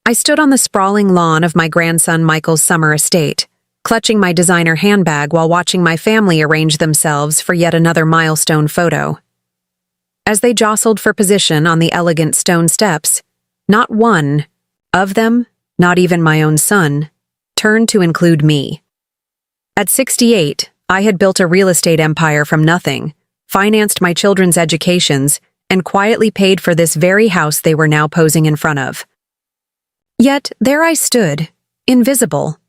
I stood on the sprawling lawn of my grandson Michael's summer estate, clutching my designer handbag while watching my family arrange themselves for yet another milestone photo. As they jostled for position on the elegant stone steps, not one of them, not even my own son, turned to include me. At 68, I had built a real estate empire from nothing, financed my children's educations, and quietly paid for this very house they were now posing in front of. Yet there I stood, invisible.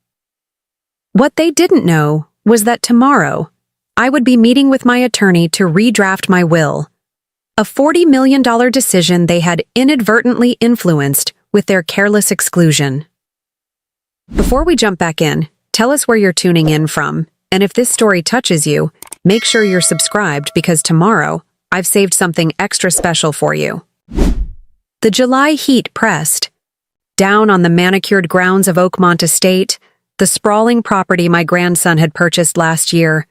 What they didn't know was that tomorrow, I would be meeting with my attorney to redraft my will, a $40 million decision they had inadvertently influenced with their careless exclusion. Before we jump back in, tell us where you're tuning in from, and if this story touches you, make sure you're subscribed because tomorrow, I've saved something extra special for you. The July heat pressed. Down on the manicured grounds of Oakmont Estate, the sprawling property my grandson had purchased last year,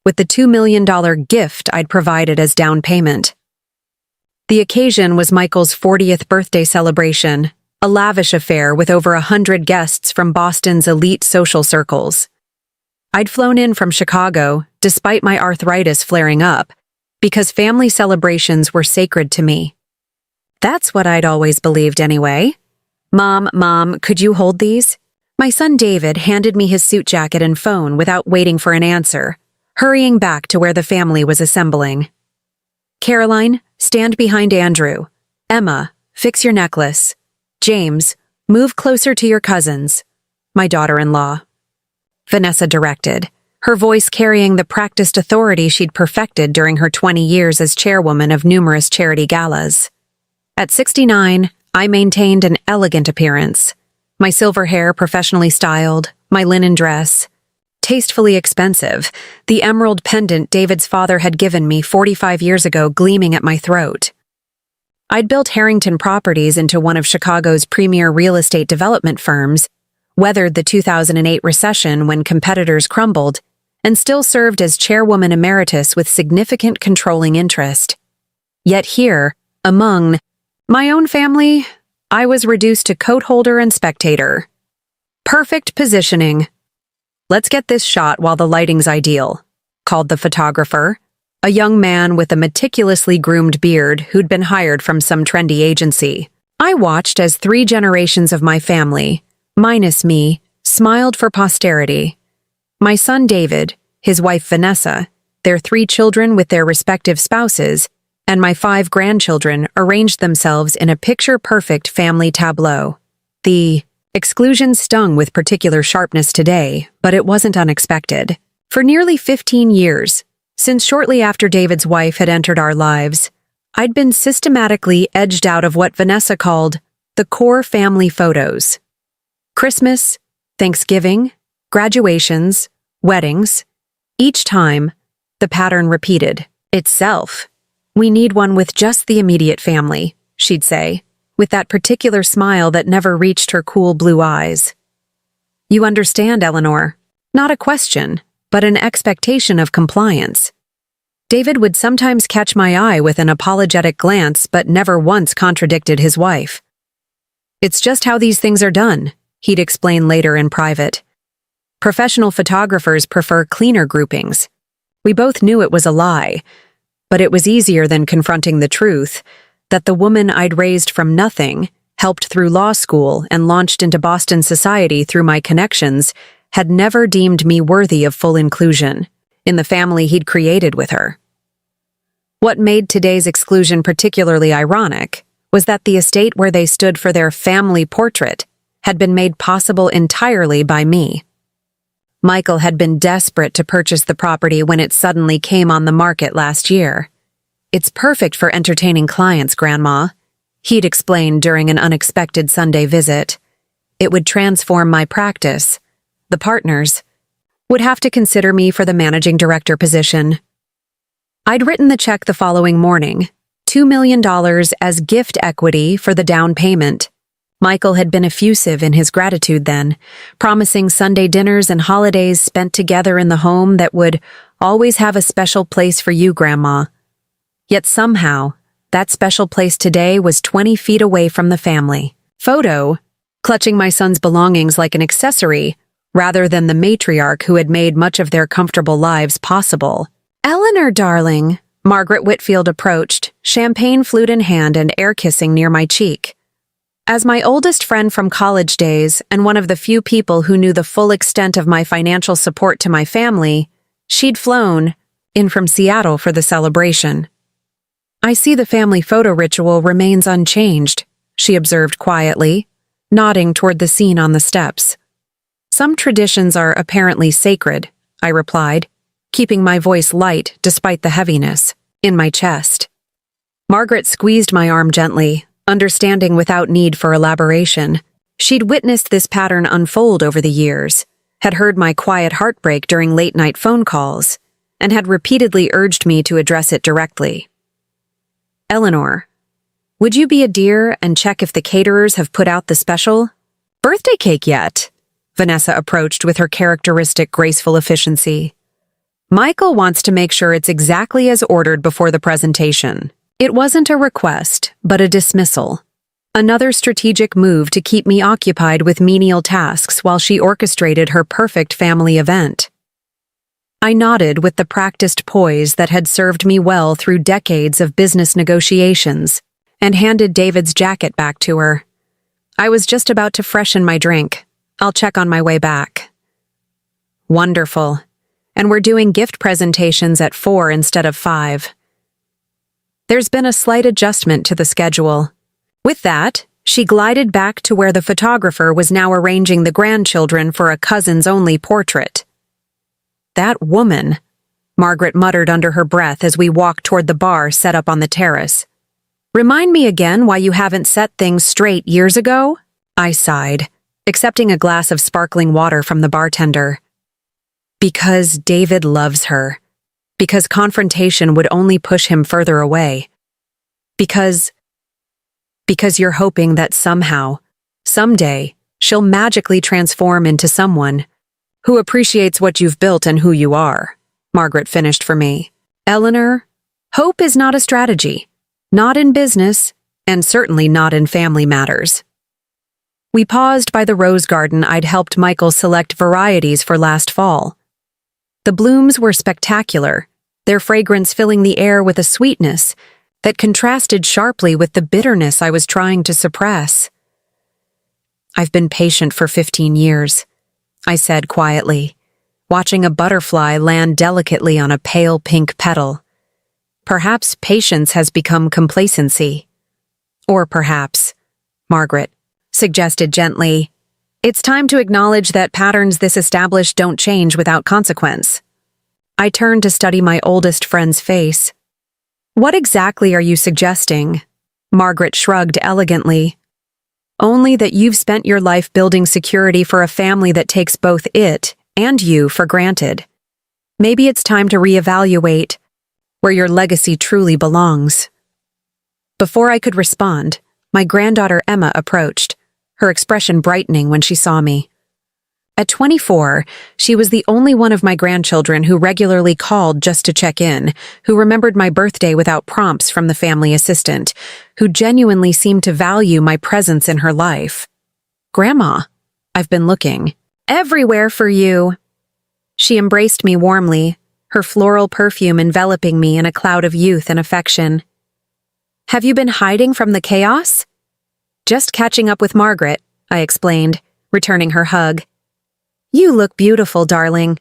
with the $2 million gift I'd provided as down payment. The occasion was Michael's 40th birthday celebration, a lavish affair with over 100 guests from Boston's elite social circles. I'd flown in from Chicago, despite my arthritis flaring up, because family celebrations were sacred to me. That's what I'd always believed anyway. Mom, could you hold these? My son David handed me his suit jacket and phone without waiting for an answer, hurrying back to where the family was assembling. Caroline, stand behind Andrew. Emma, fix your necklace. James, move closer to your cousins. My daughter-in-law. Vanessa directed, her voice carrying the practiced authority she'd perfected during her 20 years as chairwoman of numerous charity galas. At 69, I maintained an elegant appearance. My silver hair professionally styled, my linen dress. Tastefully expensive, the emerald pendant David's father had given me 45 years ago gleaming at my throat. I'd built Harrington Properties into one of Chicago's premier real estate development firms, weathered the 2008 recession when competitors crumbled, and still served as chairwoman emeritus with significant controlling interest. Yet here, among my own family, I was reduced to coat holder and spectator. Perfect positioning. Let's get this shot while the lighting's ideal, called the photographer, a young man with a meticulously groomed beard who'd been hired from some trendy agency. I watched as 3 generations of my family, minus me, smiled for posterity. My son David, his wife Vanessa, their 3 children with their respective spouses, and my 5 grandchildren arranged themselves in a picture-perfect family tableau. The exclusion stung with particular sharpness today, but it wasn't unexpected. For nearly 15 years, since shortly after David's wife had entered our lives, I'd been systematically edged out of what Vanessa called the core family photos. Christmas, Thanksgiving, graduations, weddings. Each time, the pattern repeated itself. We need one with just the immediate family, she'd say, with that particular smile that never reached her cool blue eyes. You understand, Eleanor. Not a question, but an expectation of compliance. David would sometimes catch my eye with an apologetic glance but never once contradicted his wife. It's just how these things are done, he'd explain later in private. Professional photographers prefer cleaner groupings. We both knew it was a lie, but it was easier than confronting the truth that the woman I'd raised from nothing, helped through law school, and launched into Boston society through my connections, had never deemed me worthy of full inclusion in the family he'd created with her. What made today's exclusion particularly ironic was that the estate where they stood for their family portrait had been made possible entirely by me. Michael had been desperate to purchase the property when it suddenly came on the market last year. It's perfect for entertaining clients, Grandma, he'd explained during an unexpected Sunday visit. It would transform my practice. The partners would have to consider me for the managing director position. I'd written the check the following morning, $2 million as gift equity for the down payment. Michael had been effusive in his gratitude then, promising Sunday dinners and holidays spent together in the home that would always have a special place for you, Grandma. Yet somehow, that special place today was 20 feet away from the family photo clutching my son's belongings like an accessory, rather than the matriarch who had made much of their comfortable lives possible. "Eleanor, darling," Margaret Whitfield approached, champagne flute in hand and air-kissing near my cheek. As my oldest friend from college days and one of the few people who knew the full extent of my financial support to my family, she'd flown in from Seattle for the celebration. "I see the family photo ritual remains unchanged," she observed quietly, nodding toward the scene on the steps. "Some traditions are apparently sacred," I replied, keeping my voice light despite the heaviness in my chest. Margaret squeezed my arm gently, understanding without need for elaboration. She'd witnessed this pattern unfold over the years, had heard my quiet heartbreak during late-night phone calls, and had repeatedly urged me to address it directly. "Eleanor, would you be a dear and check if the caterers have put out the special birthday cake yet?" Vanessa approached with her characteristic graceful efficiency. "Michael wants to make sure it's exactly as ordered before the presentation." It wasn't a request, but a dismissal. Another strategic move to keep me occupied with menial tasks while she orchestrated her perfect family event. I nodded with the practiced poise that had served me well through decades of business negotiations, and handed David's jacket back to her. I was just about to freshen my drink. "I'll check on my way back." "Wonderful. And we're doing gift presentations at 4 instead of 5. There's been a slight adjustment to the schedule. With that, she glided back to where the photographer was now arranging the grandchildren for a cousins-only portrait. "That woman," Margaret muttered under her breath as we walked toward the bar set up on the terrace. "Remind me again why you haven't set things straight years ago?" I sighed, accepting a glass of sparkling water from the bartender. "Because David loves her. Because confrontation would only push him further away. Because you're hoping that somehow, someday, she'll magically transform into someone who appreciates what you've built and who you are," Margaret finished for me. "Eleanor, hope is not a strategy. Not in business, and certainly not in family matters." We paused by the rose garden I'd helped Michael select varieties for last fall. The blooms were spectacular, their fragrance filling the air with a sweetness that contrasted sharply with the bitterness I was trying to suppress. "I've been patient for 15 years, I said quietly, watching a butterfly land delicately on a pale pink petal. Perhaps patience has become complacency. Or perhaps, Margaret suggested gently, it's time to acknowledge that patterns this established don't change without consequence. I turned to study my oldest friend's face. "What exactly are you suggesting?" Margaret shrugged elegantly. "Only that you've spent your life building security for a family that takes both it and you for granted. Maybe it's time to reevaluate where your legacy truly belongs." Before I could respond, my granddaughter Emma approached, her expression brightening when she saw me. At 24, she was the only one of my grandchildren who regularly called just to check in, who remembered my birthday without prompts from the family assistant, who genuinely seemed to value my presence in her life. "Grandma, I've been looking everywhere for you." She embraced me warmly, her floral perfume enveloping me in a cloud of youth and affection. "Have you been hiding from the chaos?" "Just catching up with Margaret," I explained, returning her hug. "You look beautiful, darling."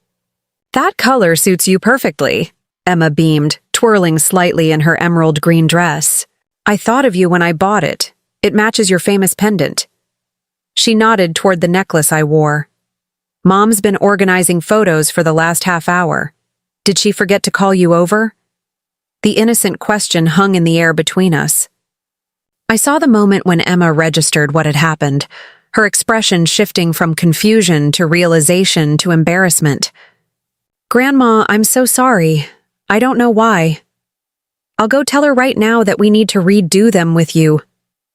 "That color suits you perfectly," Emma beamed, twirling slightly in her emerald green dress. "I thought of you when I bought it. It matches your famous pendant." She nodded toward the necklace I wore. "Mom's been organizing photos for the last half hour. Did she forget to call you over?" The innocent question hung in the air between us. I saw the moment when Emma registered what had happened, her expression shifting from confusion to realization to embarrassment. "Grandma, I'm so sorry. I don't know why. I'll go tell her right now that we need to redo them with you."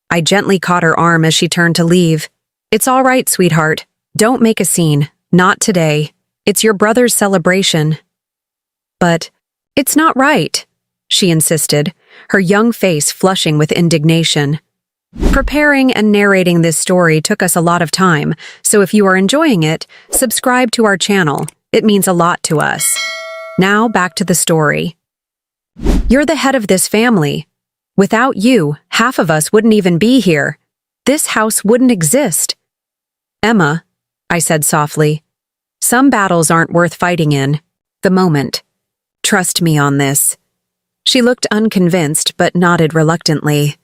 I gently caught her arm as she turned to leave. "It's all right, sweetheart. Don't make a scene. Not today. It's your brother's celebration." "But it's not right," she insisted, her young face flushing with indignation. Preparing and narrating this story took us a lot of time, so if you are enjoying it, subscribe to our channel. It means a lot to us. Now back to the story. You're the head of this family. Without you, half of us wouldn't even be here. This house wouldn't exist. Emma, I said softly, some battles aren't worth fighting in the moment. Trust me on this. She looked unconvinced but nodded reluctantly.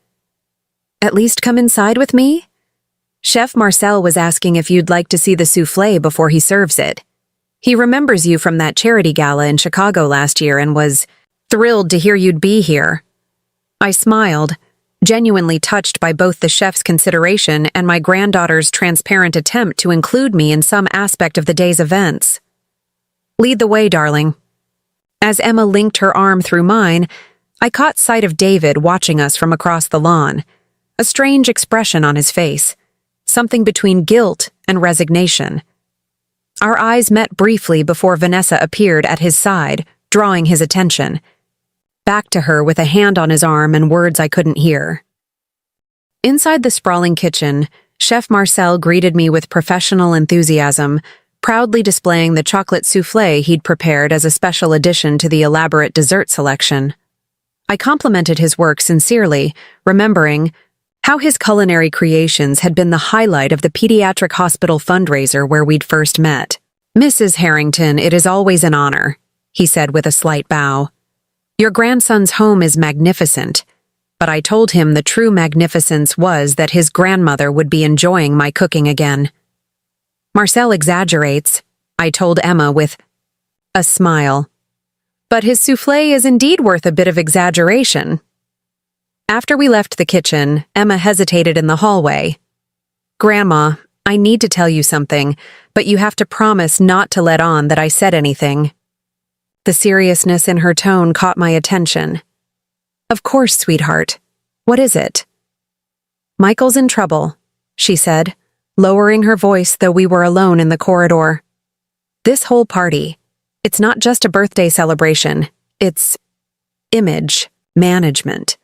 At least come inside with me? Chef Marcel was asking if you'd like to see the soufflé before he serves it. He remembers you from that charity gala in Chicago last year and was thrilled to hear you'd be here. I smiled, genuinely touched by both the chef's consideration and my granddaughter's transparent attempt to include me in some aspect of the day's events. Lead the way, darling. As Emma linked her arm through mine, I caught sight of David watching us from across the lawn, a strange expression on his face, something between guilt and resignation. Our eyes met briefly before Vanessa appeared at his side, drawing his attention. Back to her with a hand on his arm and words I couldn't hear. Inside the sprawling kitchen, Chef Marcel greeted me with professional enthusiasm, proudly displaying the chocolate soufflé he'd prepared as a special addition to the elaborate dessert selection. I complimented his work sincerely, remembering how his culinary creations had been the highlight of the pediatric hospital fundraiser where we'd first met. Mrs. Harrington, it is always an honor, he said with a slight bow. Your grandson's home is magnificent, but I told him the true magnificence was that his grandmother would be enjoying my cooking again. Marcel exaggerates, I told Emma with a smile. But his soufflé is indeed worth a bit of exaggeration. After we left the kitchen, Emma hesitated in the hallway. Grandma, I need to tell you something, but you have to promise not to let on that I said anything. The seriousness in her tone caught my attention. Of course, sweetheart. What is it? Michael's in trouble, she said, lowering her voice though we were alone in the corridor. This whole party, it's not just a birthday celebration, it's image management.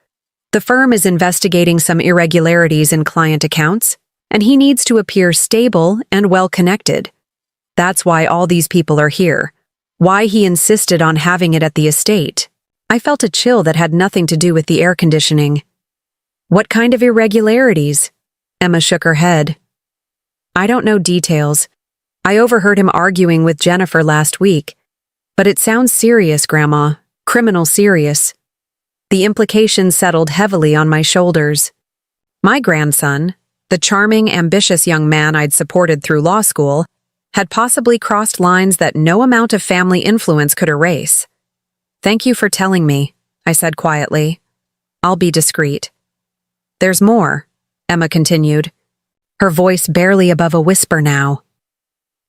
The firm is investigating some irregularities in client accounts, and he needs to appear stable and well-connected. That's why all these people are here. Why he insisted on having it at the estate. I felt a chill that had nothing to do with the air conditioning. What kind of irregularities? Emma shook her head. I don't know details. I overheard him arguing with Jennifer last week. But it sounds serious, Grandma. Criminal serious. The implications settled heavily on my shoulders. My grandson, the charming, ambitious young man I'd supported through law school, had possibly crossed lines that no amount of family influence could erase. Thank you for telling me, I said quietly. I'll be discreet. There's more, Emma continued, her voice barely above a whisper now.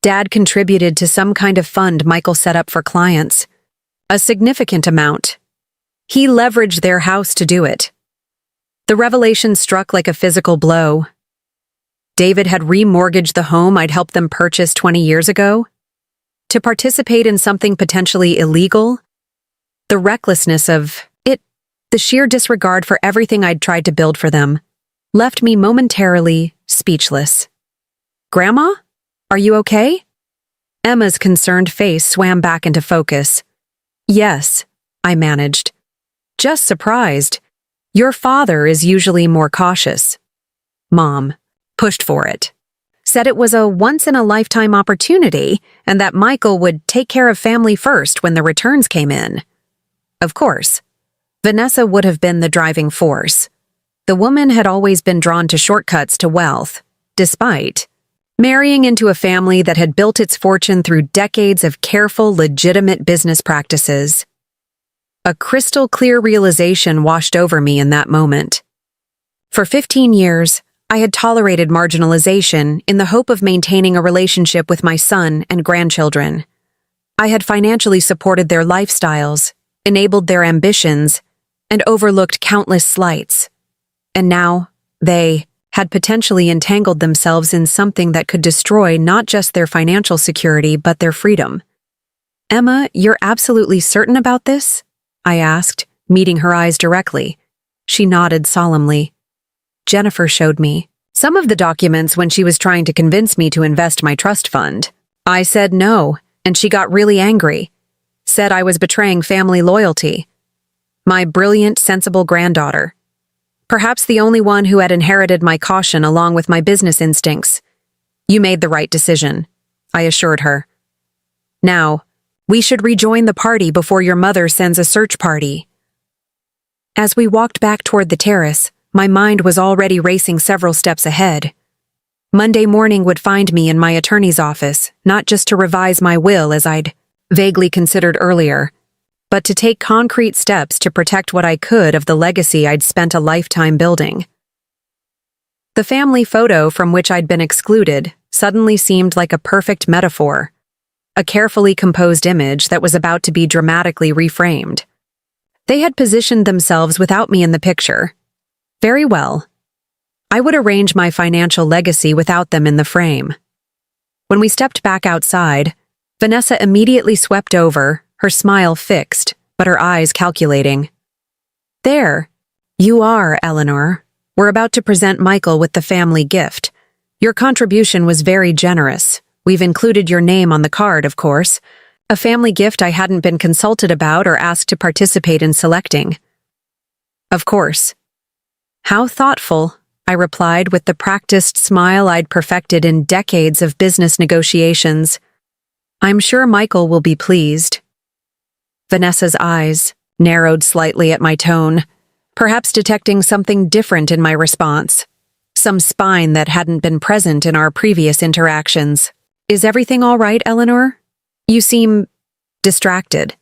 Dad contributed to some kind of fund Michael set up for clients. A significant amount. He leveraged their house to do it. The revelation struck like a physical blow. David had remortgaged the home I'd helped them purchase 20 years ago? To participate in something potentially illegal? The recklessness of it, the sheer disregard for everything I'd tried to build for them, left me momentarily speechless. Grandma? Are you okay? Emma's concerned face swam back into focus. Yes, I managed. Just surprised. Your father is usually more cautious. Mom pushed for it. Said it was a once-in-a-lifetime opportunity and that Michael would take care of family first when the returns came in. Of course, Vanessa would have been the driving force. The woman had always been drawn to shortcuts to wealth, despite marrying into a family that had built its fortune through decades of careful, legitimate business practices. A crystal-clear realization washed over me in that moment. For 15 years, I had tolerated marginalization in the hope of maintaining a relationship with my son and grandchildren. I had financially supported their lifestyles, enabled their ambitions, and overlooked countless slights. And now, they had potentially entangled themselves in something that could destroy not just their financial security but their freedom. Emma, you're absolutely certain about this? I asked, meeting her eyes directly. She nodded solemnly. Jennifer showed me some of the documents when she was trying to convince me to invest my trust fund. I said no, and she got really angry. Said I was betraying family loyalty. My brilliant, sensible granddaughter. Perhaps the only one who had inherited my caution along with my business instincts. You made the right decision, I assured her. Now, we should rejoin the party before your mother sends a search party. As we walked back toward the terrace, my mind was already racing several steps ahead. Monday morning would find me in my attorney's office, not just to revise my will as I'd vaguely considered earlier, but to take concrete steps to protect what I could of the legacy I'd spent a lifetime building. The family photo from which I'd been excluded suddenly seemed like a perfect metaphor, a carefully composed image that was about to be dramatically reframed. They had positioned themselves without me in the picture. Very well. I would arrange my financial legacy without them in the frame. When we stepped back outside, Vanessa immediately swept over, her smile fixed, but her eyes calculating. There. You are, Eleanor. We're about to present Michael with the family gift. Your contribution was very generous. We've included your name on the card, of course. A family gift I hadn't been consulted about or asked to participate in selecting. Of course. How thoughtful, I replied with the practiced smile I'd perfected in decades of business negotiations. I'm sure Michael will be pleased. Vanessa's eyes narrowed slightly at my tone, perhaps detecting something different in my response, some spine that hadn't been present in our previous interactions. Is everything all right, Eleanor? You seem distracted.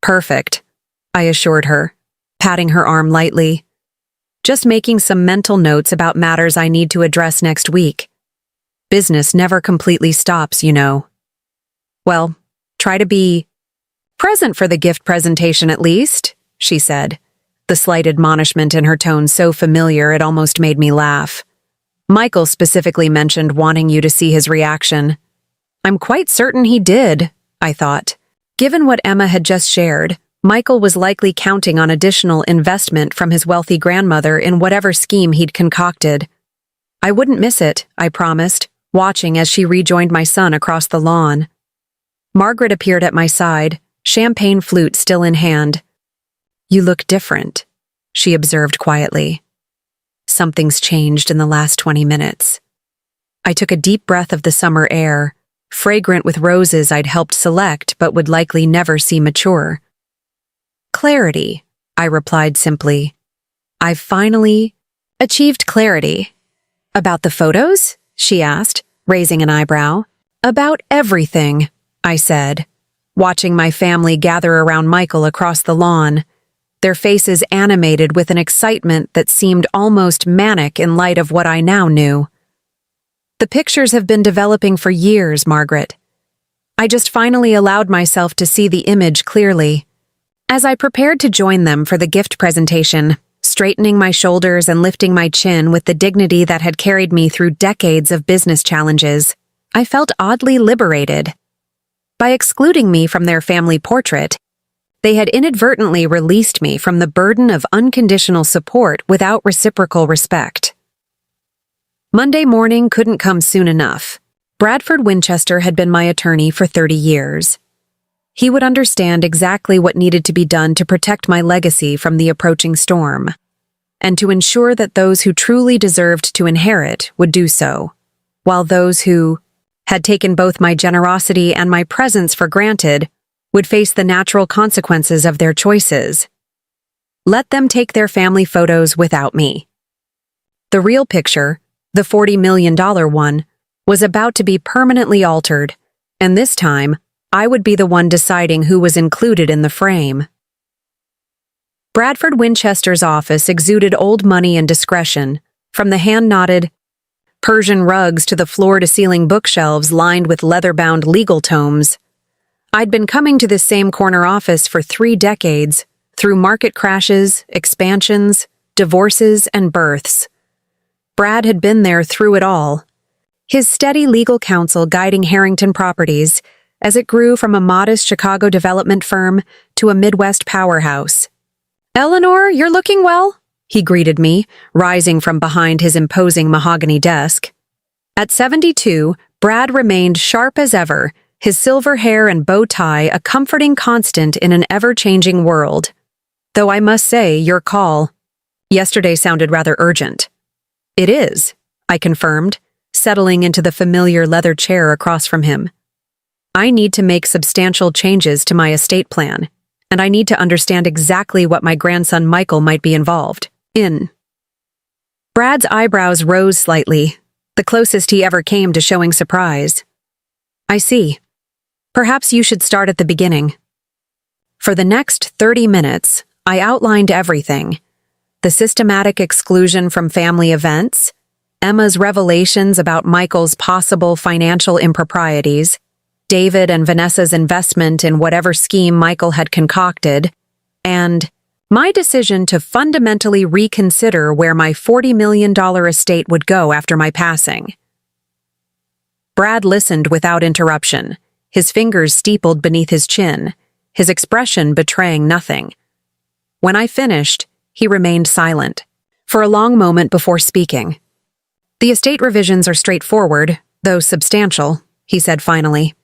Perfect, I assured her, patting her arm lightly. Just making some mental notes about matters I need to address next week. Business never completely stops, you know. Well, try to be present for the gift presentation at least, she said, the slight admonishment in her tone so familiar it almost made me laugh. Michael specifically mentioned wanting you to see his reaction. I'm quite certain he did, I thought. Given what Emma had just shared, Michael was likely counting on additional investment from his wealthy grandmother in whatever scheme he'd concocted. I wouldn't miss it, I promised, watching as she rejoined my son across the lawn. Margaret appeared at my side, champagne flute still in hand. You look different, she observed quietly. Something's changed in the last 20 minutes. I took a deep breath of the summer air, fragrant with roses I'd helped select but would likely never see mature. Clarity, I replied simply. I've finally achieved clarity. About the photos? She asked, raising an eyebrow. About everything, I said, watching my family gather around Michael across the lawn, their faces animated with an excitement that seemed almost manic in light of what I now knew. The pictures have been developing for years, Margaret. I just finally allowed myself to see the image clearly. As I prepared to join them for the gift presentation, straightening my shoulders and lifting my chin with the dignity that had carried me through decades of business challenges, I felt oddly liberated. By excluding me from their family portrait, they had inadvertently released me from the burden of unconditional support without reciprocal respect. Monday morning couldn't come soon enough. Bradford Winchester had been my attorney for 30 years. He would understand exactly what needed to be done to protect my legacy from the approaching storm, and to ensure that those who truly deserved to inherit would do so, while those who had taken both my generosity and my presence for granted would face the natural consequences of their choices. Let them take their family photos without me. The real picture, the $40 million one, was about to be permanently altered, and this time, I would be the one deciding who was included in the frame. Bradford Winchester's office exuded old money and discretion, from the hand-knotted Persian rugs to the floor-to-ceiling bookshelves lined with leather-bound legal tomes. I'd been coming to this same corner office for 3 decades, through market crashes, expansions, divorces, and births. Brad had been there through it all, his steady legal counsel guiding Harrington Properties as it grew from a modest Chicago development firm to a Midwest powerhouse. "Eleanor, you're looking well," he greeted me, rising from behind his imposing mahogany desk. At 72, Brad remained sharp as ever, his silver hair and bow tie a comforting constant in an ever-changing world. Though I must say, your call yesterday sounded rather urgent. It is, I confirmed, settling into the familiar leather chair across from him. I need to make substantial changes to my estate plan, and I need to understand exactly what my grandson Michael might be involved in. Brad's eyebrows rose slightly, the closest he ever came to showing surprise. I see. Perhaps you should start at the beginning. For the next 30 minutes, I outlined everything. The systematic exclusion from family events, Emma's revelations about Michael's possible financial improprieties, David and Vanessa's investment in whatever scheme Michael had concocted, and my decision to fundamentally reconsider where my $40 million estate would go after my passing. Brad listened without interruption, his fingers steepled beneath his chin, his expression betraying nothing. When I finished, he remained silent, for a long moment before speaking. The estate revisions are straightforward, though substantial, he said finally.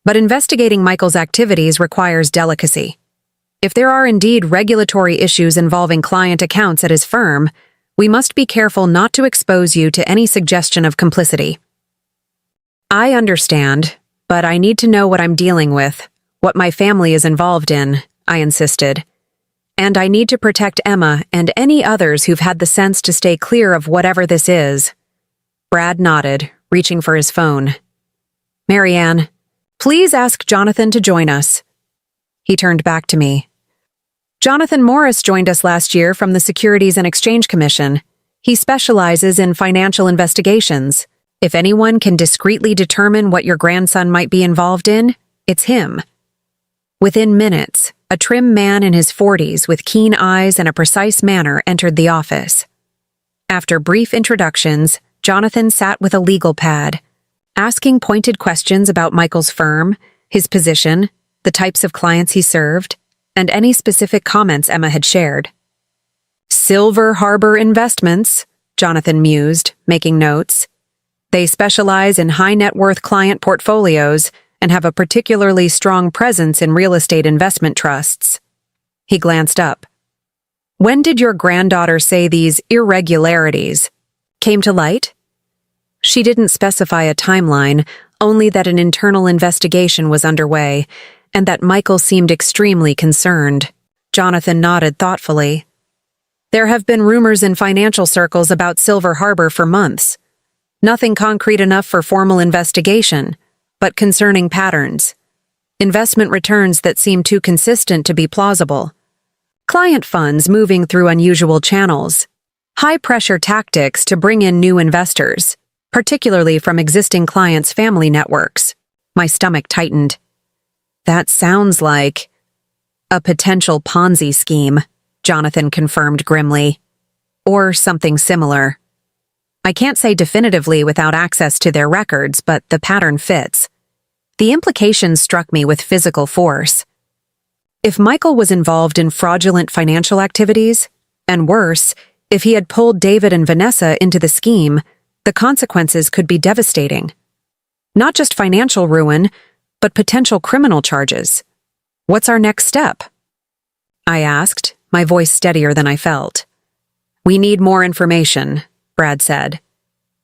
But investigating Michael's activities requires delicacy. If there are indeed regulatory issues involving client accounts at his firm, we must be careful not to expose you to any suggestion of complicity. I understand, but I need to know what I'm dealing with, what my family is involved in, I insisted. And I need to protect Emma and any others who've had the sense to stay clear of whatever this is. Brad nodded, reaching for his phone. Marianne, please ask Jonathan to join us. He turned back to me. Jonathan Morris joined us last year from the Securities and Exchange Commission. He specializes in financial investigations. If anyone can discreetly determine what your grandson might be involved in, it's him. Within minutes, a trim man in his 40s with keen eyes and a precise manner entered the office. After brief introductions, Jonathan sat with a legal pad, asking pointed questions about Michael's firm, his position, the types of clients he served, and any specific comments Emma had shared. Silver Harbor Investments, Jonathan mused, making notes. They specialize in high-net-worth client portfolios and have a particularly strong presence in real estate investment trusts. He glanced up. When did your granddaughter say these irregularities came to light? She didn't specify a timeline, only that an internal investigation was underway, and that Michael seemed extremely concerned. Jonathan nodded thoughtfully. There have been rumors in financial circles about Silver Harbor for months. Nothing concrete enough for formal investigation, but concerning patterns. Investment returns that seem too consistent to be plausible. Client funds moving through unusual channels. High-pressure tactics to bring in new investors, particularly from existing clients' family networks. My stomach tightened. That sounds like a potential Ponzi scheme, Jonathan confirmed grimly. Or something similar. I can't say definitively without access to their records, but the pattern fits. The implications struck me with physical force. If Michael was involved in fraudulent financial activities, and worse, if he had pulled David and Vanessa into the scheme, the consequences could be devastating. Not just financial ruin, but potential criminal charges. What's our next step? I asked, my voice steadier than I felt. We need more information, Brad said.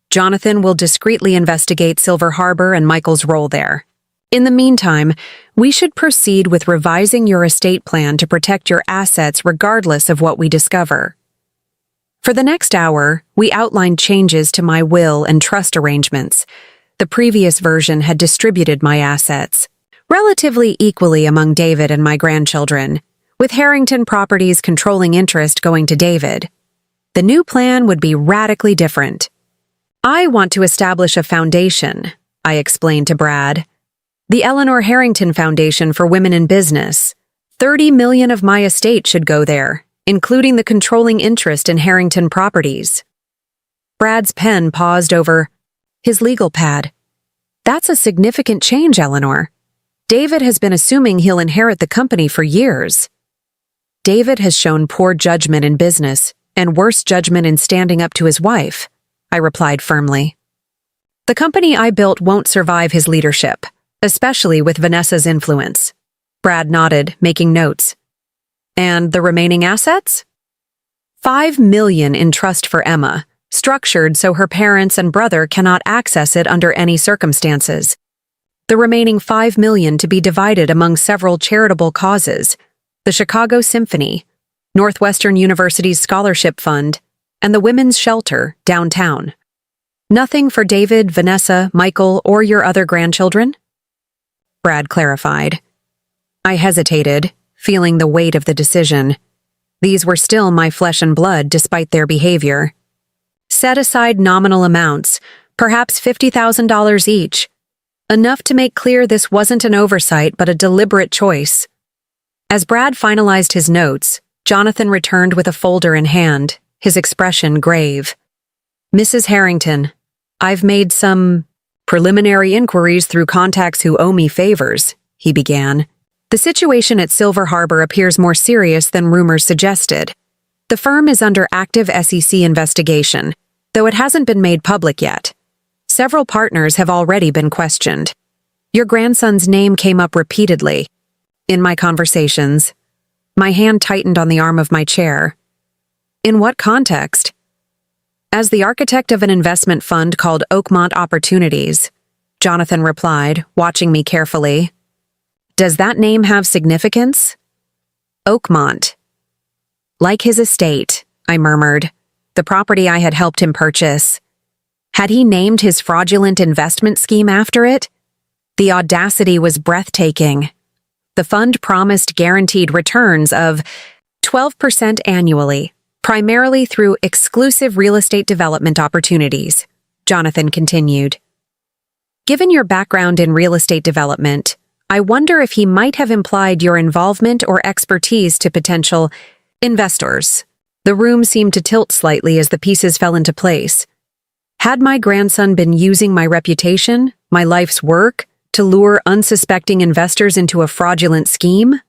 Jonathan will discreetly investigate Silver Harbor and Michael's role there. In the meantime, we should proceed with revising your estate plan to protect your assets regardless of what we discover. For the next hour, we outlined changes to my will and trust arrangements. The previous version had distributed my assets, relatively equally among David and my grandchildren, with Harrington Properties' controlling interest going to David. The new plan would be radically different. I want to establish a foundation, I explained to Brad. The Eleanor Harrington Foundation for Women in Business. $30 million of my estate should go there, including the controlling interest in Harrington Properties. Brad's pen paused over his legal pad. That's a significant change, Eleanor. David has been assuming he'll inherit the company for years. David has shown poor judgment in business, and worse judgment in standing up to his wife, I replied firmly. The company I built won't survive his leadership, especially with Vanessa's influence. Brad nodded, making notes. And the remaining assets? $5 million in trust for Emma, structured so her parents and brother cannot access it under any circumstances. The remaining $5 million to be divided among several charitable causes: the Chicago Symphony, Northwestern University's Scholarship Fund, and the Women's Shelter downtown. Nothing for David, Vanessa, Michael, or your other grandchildren? Brad clarified. I hesitated, feeling the weight of the decision. These were still my flesh and blood despite their behavior. Set aside nominal amounts, perhaps $50,000 each. Enough to make clear this wasn't an oversight but a deliberate choice. As Brad finalized his notes, Jonathan returned with a folder in hand, his expression grave. Mrs. Harrington, I've made some preliminary inquiries through contacts who owe me favors, he began. The situation at Silver Harbor appears more serious than rumors suggested. The firm is under active SEC investigation, though it hasn't been made public yet. Several partners have already been questioned. Your grandson's name came up repeatedly. In my conversations, my hand tightened on the arm of my chair. In what context? As the architect of an investment fund called Oakmont Opportunities, Jonathan replied, watching me carefully. Does that name have significance? Oakmont. Like his estate, I murmured, the property I had helped him purchase. Had he named his fraudulent investment scheme after it? The audacity was breathtaking. The fund promised guaranteed returns of 12% annually, primarily through exclusive real estate development opportunities, Jonathan continued. Given your background in real estate development, I wonder if he might have implied your involvement or expertise to potential investors. The room seemed to tilt slightly as the pieces fell into place. Had my grandson been using my reputation, my life's work, to lure unsuspecting investors into a fraudulent scheme?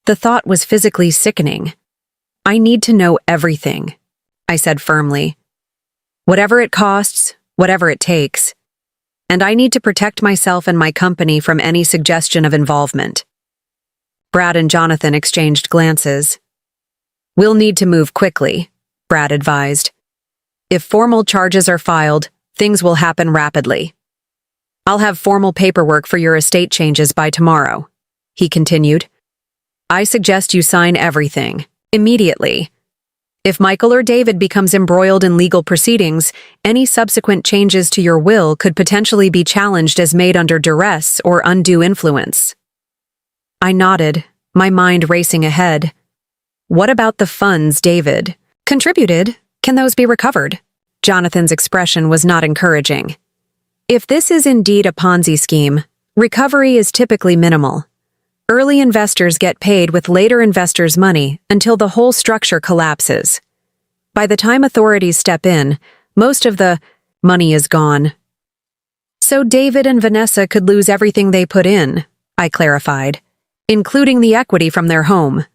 The thought was physically sickening. I need to know everything, I said firmly. Whatever it costs, whatever it takes. And I need to protect myself and my company from any suggestion of involvement. Brad and Jonathan exchanged glances. We'll need to move quickly, Brad advised. If formal charges are filed, things will happen rapidly. I'll have formal paperwork for your estate changes by tomorrow, he continued. I suggest you sign everything, immediately. If Michael or David becomes embroiled in legal proceedings, any subsequent changes to your will could potentially be challenged as made under duress or undue influence. I nodded, my mind racing ahead. What about the funds David contributed? Can those be recovered? Jonathan's expression was not encouraging. If this is indeed a Ponzi scheme, recovery is typically minimal. Early investors get paid with later investors' money until the whole structure collapses. By the time authorities step in, most of the money is gone. So David and Vanessa could lose everything they put in, I clarified, including the equity from their home.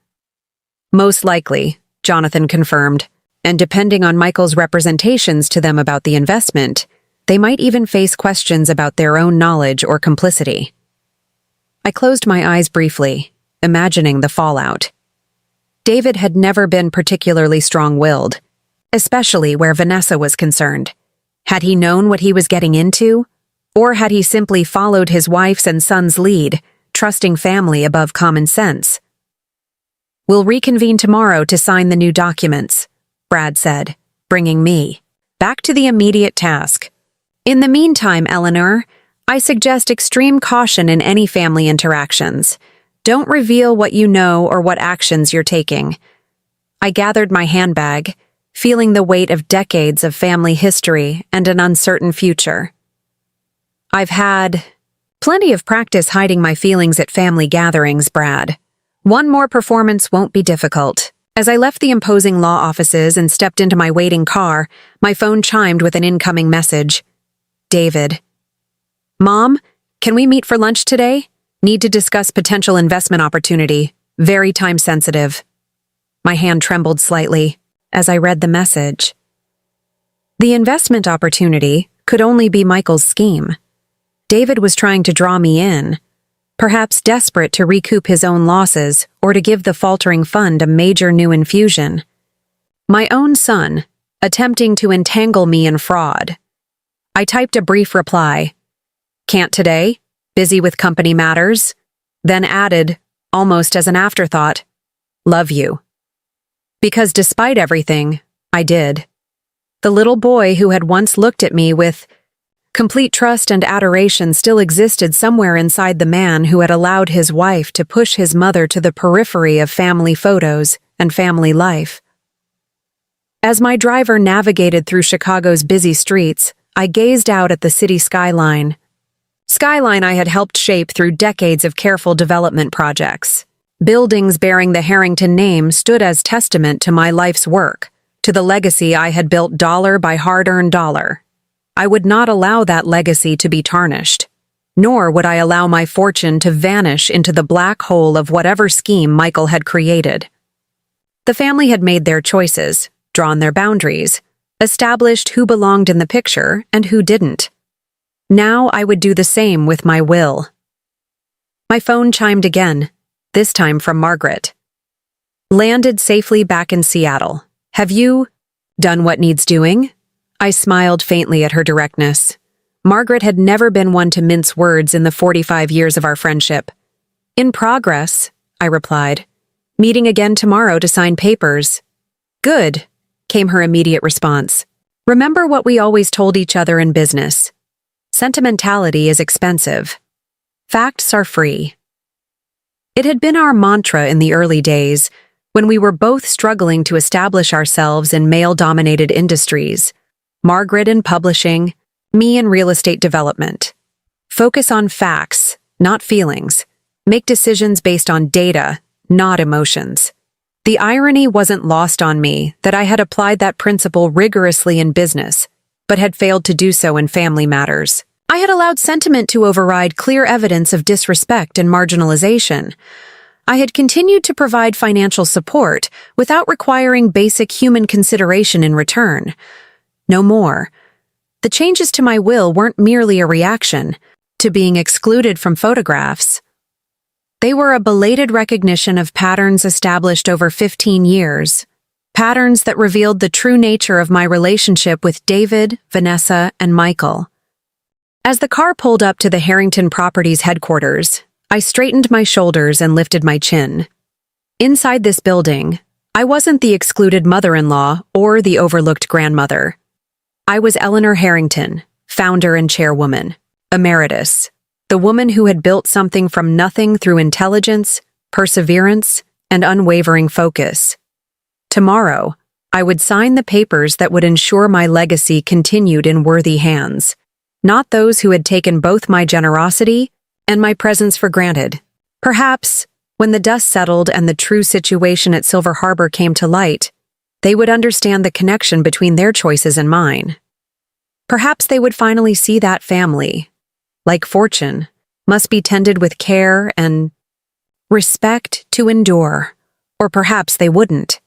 Most likely, Jonathan confirmed, and depending on Michael's representations to them about the investment, they might even face questions about their own knowledge or complicity. I closed my eyes briefly, imagining the fallout. David had never been particularly strong-willed, especially where Vanessa was concerned. Had he known what he was getting into? Or had he simply followed his wife's and son's lead, trusting family above common sense? We'll reconvene tomorrow to sign the new documents, Brad said, bringing me back to the immediate task. In the meantime, Eleanor, I suggest extreme caution in any family interactions. Don't reveal what you know or what actions you're taking. I gathered my handbag, feeling the weight of decades of family history and an uncertain future. I've had plenty of practice hiding my feelings at family gatherings, Brad. One more performance won't be difficult. As I left the imposing law offices and stepped into my waiting car, my phone chimed with an incoming message. David. Mom, can we meet for lunch today? Need to discuss potential investment opportunity. Very time sensitive. My hand trembled slightly. as I read the message. The investment opportunity could only be Michael's scheme. David was trying to draw me in, perhaps desperate to recoup his own losses or to give the faltering fund a major new infusion. My own son, attempting to entangle me in fraud. I typed a brief reply. Can't today, busy with company matters, then added, almost as an afterthought, love you. Because despite everything, I did. The little boy who had once looked at me with complete trust and adoration still existed somewhere inside the man who had allowed his wife to push his mother to the periphery of family photos and family life. As my driver navigated through Chicago's busy streets, I gazed out at the city skyline. Skyline I had helped shape through decades of careful development projects. Buildings bearing the Harrington name stood as testament to my life's work, to the legacy I had built dollar by hard-earned dollar. I would not allow that legacy to be tarnished, nor would I allow my fortune to vanish into the black hole of whatever scheme Michael had created. The family had made their choices, drawn their boundaries, established who belonged in the picture and who didn't. Now I would do the same with my will. My phone chimed again, this time from Margaret. Landed safely back in Seattle. Have you done what needs doing? I smiled faintly at her directness. Margaret had never been one to mince words in the 45 years of our friendship. In progress, I replied. Meeting again tomorrow to sign papers. Good, came her immediate response. Remember what we always told each other in business. Sentimentality is expensive. Facts are free. It had been our mantra in the early days, when we were both struggling to establish ourselves in male-dominated industries. Margaret in publishing, me in real estate development. Focus on facts, not feelings. Make decisions based on data, not emotions. The irony wasn't lost on me that I had applied that principle rigorously in business, but had failed to do so in family matters. I had allowed sentiment to override clear evidence of disrespect and marginalization. I had continued to provide financial support without requiring basic human consideration in return. No more. The changes to my will weren't merely a reaction to being excluded from photographs. They were a belated recognition of patterns established over 15 years, patterns that revealed the true nature of my relationship with David, Vanessa, and Michael. As the car pulled up to the Harrington Properties headquarters, I straightened my shoulders and lifted my chin. Inside this building, I wasn't the excluded mother-in-law or the overlooked grandmother. I was Eleanor Harrington, founder and chairwoman, emeritus, the woman who had built something from nothing through intelligence, perseverance, and unwavering focus. Tomorrow, I would sign the papers that would ensure my legacy continued in worthy hands, not those who had taken both my generosity and my presence for granted. Perhaps, when the dust settled and the true situation at Silver Harbor came to light, they would understand the connection between their choices and mine. Perhaps they would finally see that family, like fortune, must be tended with care and respect to endure, or perhaps they wouldn't.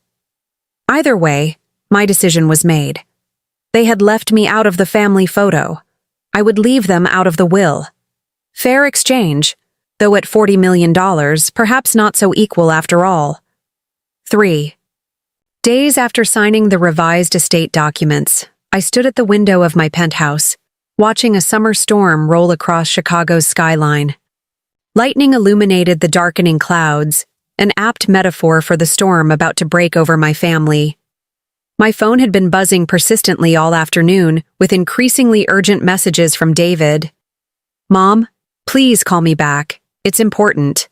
Either way, my decision was made. They had left me out of the family photo. I would leave them out of the will. Fair exchange, though at $40 million, perhaps not so equal after all. 3. Days after signing the revised estate documents, I stood at the window of my penthouse, watching a summer storm roll across Chicago's skyline. Lightning illuminated the darkening clouds, an apt metaphor for the storm about to break over my family. My phone had been buzzing persistently all afternoon, with increasingly urgent messages from David. Mom, please call me back. It's important.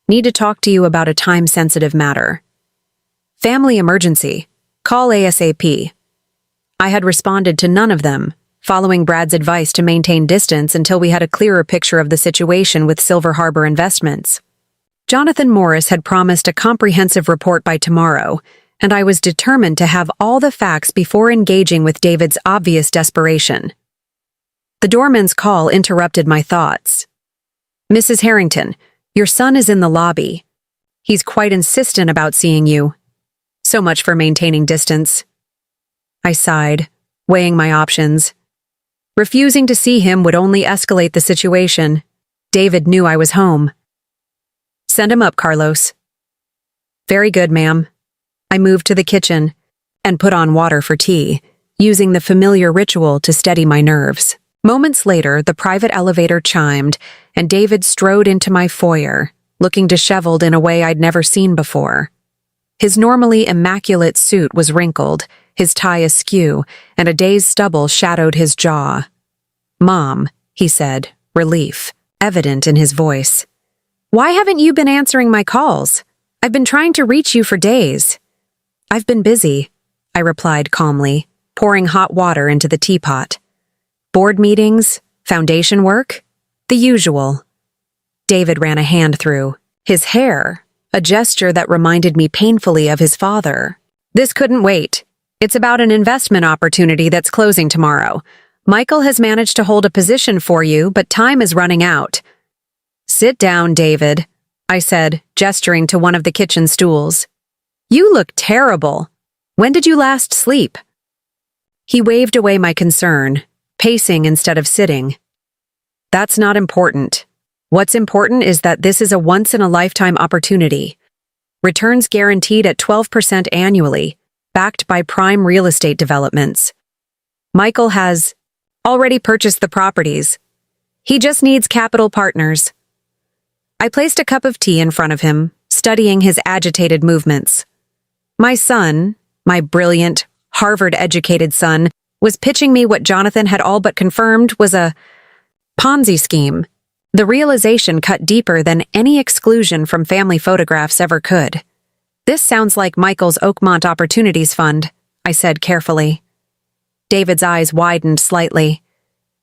Need to talk to you about a time-sensitive matter. Family emergency. Call ASAP. I had responded to none of them, following Brad's advice to maintain distance until we had a clearer picture of the situation with Silver Harbor Investments. Jonathan Morris had promised a comprehensive report by tomorrow, and I was determined to have all the facts before engaging with David's obvious desperation. The doorman's call interrupted my thoughts. Mrs. Harrington, your son is in the lobby. He's quite insistent about seeing you. So much for maintaining distance. I sighed, weighing my options. Refusing to see him would only escalate the situation. David knew I was home. Send him up, Carlos. Very good, ma'am. I moved to the kitchen and put on water for tea, using the familiar ritual to steady my nerves. Moments later, the private elevator chimed, and David strode into my foyer, looking disheveled in a way I'd never seen before. His normally immaculate suit was wrinkled, his tie askew, and a day's stubble shadowed his jaw. "Mom," he said, relief evident in his voice. "Why haven't you been answering my calls? I've been trying to reach you for days." "I've been busy," I replied calmly, pouring hot water into the teapot. "Board meetings, foundation work, the usual." David ran a hand through his hair, a gesture that reminded me painfully of his father. "This couldn't wait. It's about an investment opportunity that's closing tomorrow. Michael has managed to hold a position for you, but time is running out." "Sit down, David," I said, gesturing to one of the kitchen stools. "You look terrible. When did you last sleep?" He waved away my concern, pacing instead of sitting. "That's not important. What's important is that this is a once-in-a-lifetime opportunity. Returns guaranteed at 12% annually, backed by prime real estate developments. Michael has already purchased the properties. He just needs capital partners." I placed a cup of tea in front of him, studying his agitated movements. My son, my brilliant, Harvard-educated son, was pitching me what Jonathan had all but confirmed was a Ponzi scheme. The realization cut deeper than any exclusion from family photographs ever could. "This sounds like Michael's Oakmont Opportunities Fund," I said carefully. David's eyes widened slightly.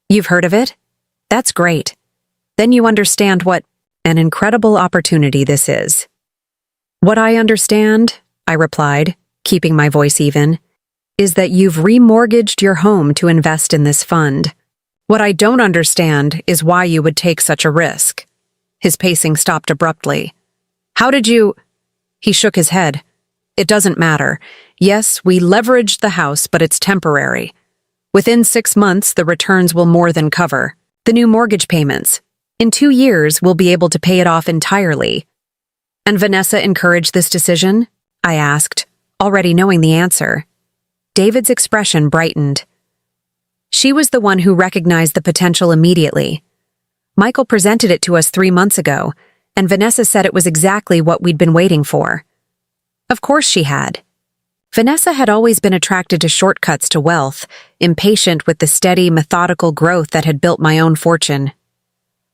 "You've heard of it? That's great. Then you understand what an incredible opportunity this is." "What I understand," I replied, keeping my voice even, "is that you've remortgaged your home to invest in this fund. What I don't understand is why you would take such a risk." His pacing stopped abruptly. "How did you—" He shook his head. "It doesn't matter. Yes, we leveraged the house, but it's temporary. Within 6 months, the returns will more than cover the new mortgage payments. In 2 years, we'll be able to pay it off entirely." "And Vanessa encouraged this decision?" I asked, already knowing the answer. David's expression brightened. "She was the one who recognized the potential immediately. Michael presented it to us 3 months ago, and Vanessa said it was exactly what we'd been waiting for." Of course she had. Vanessa had always been attracted to shortcuts to wealth, impatient with the steady, methodical growth that had built my own fortune.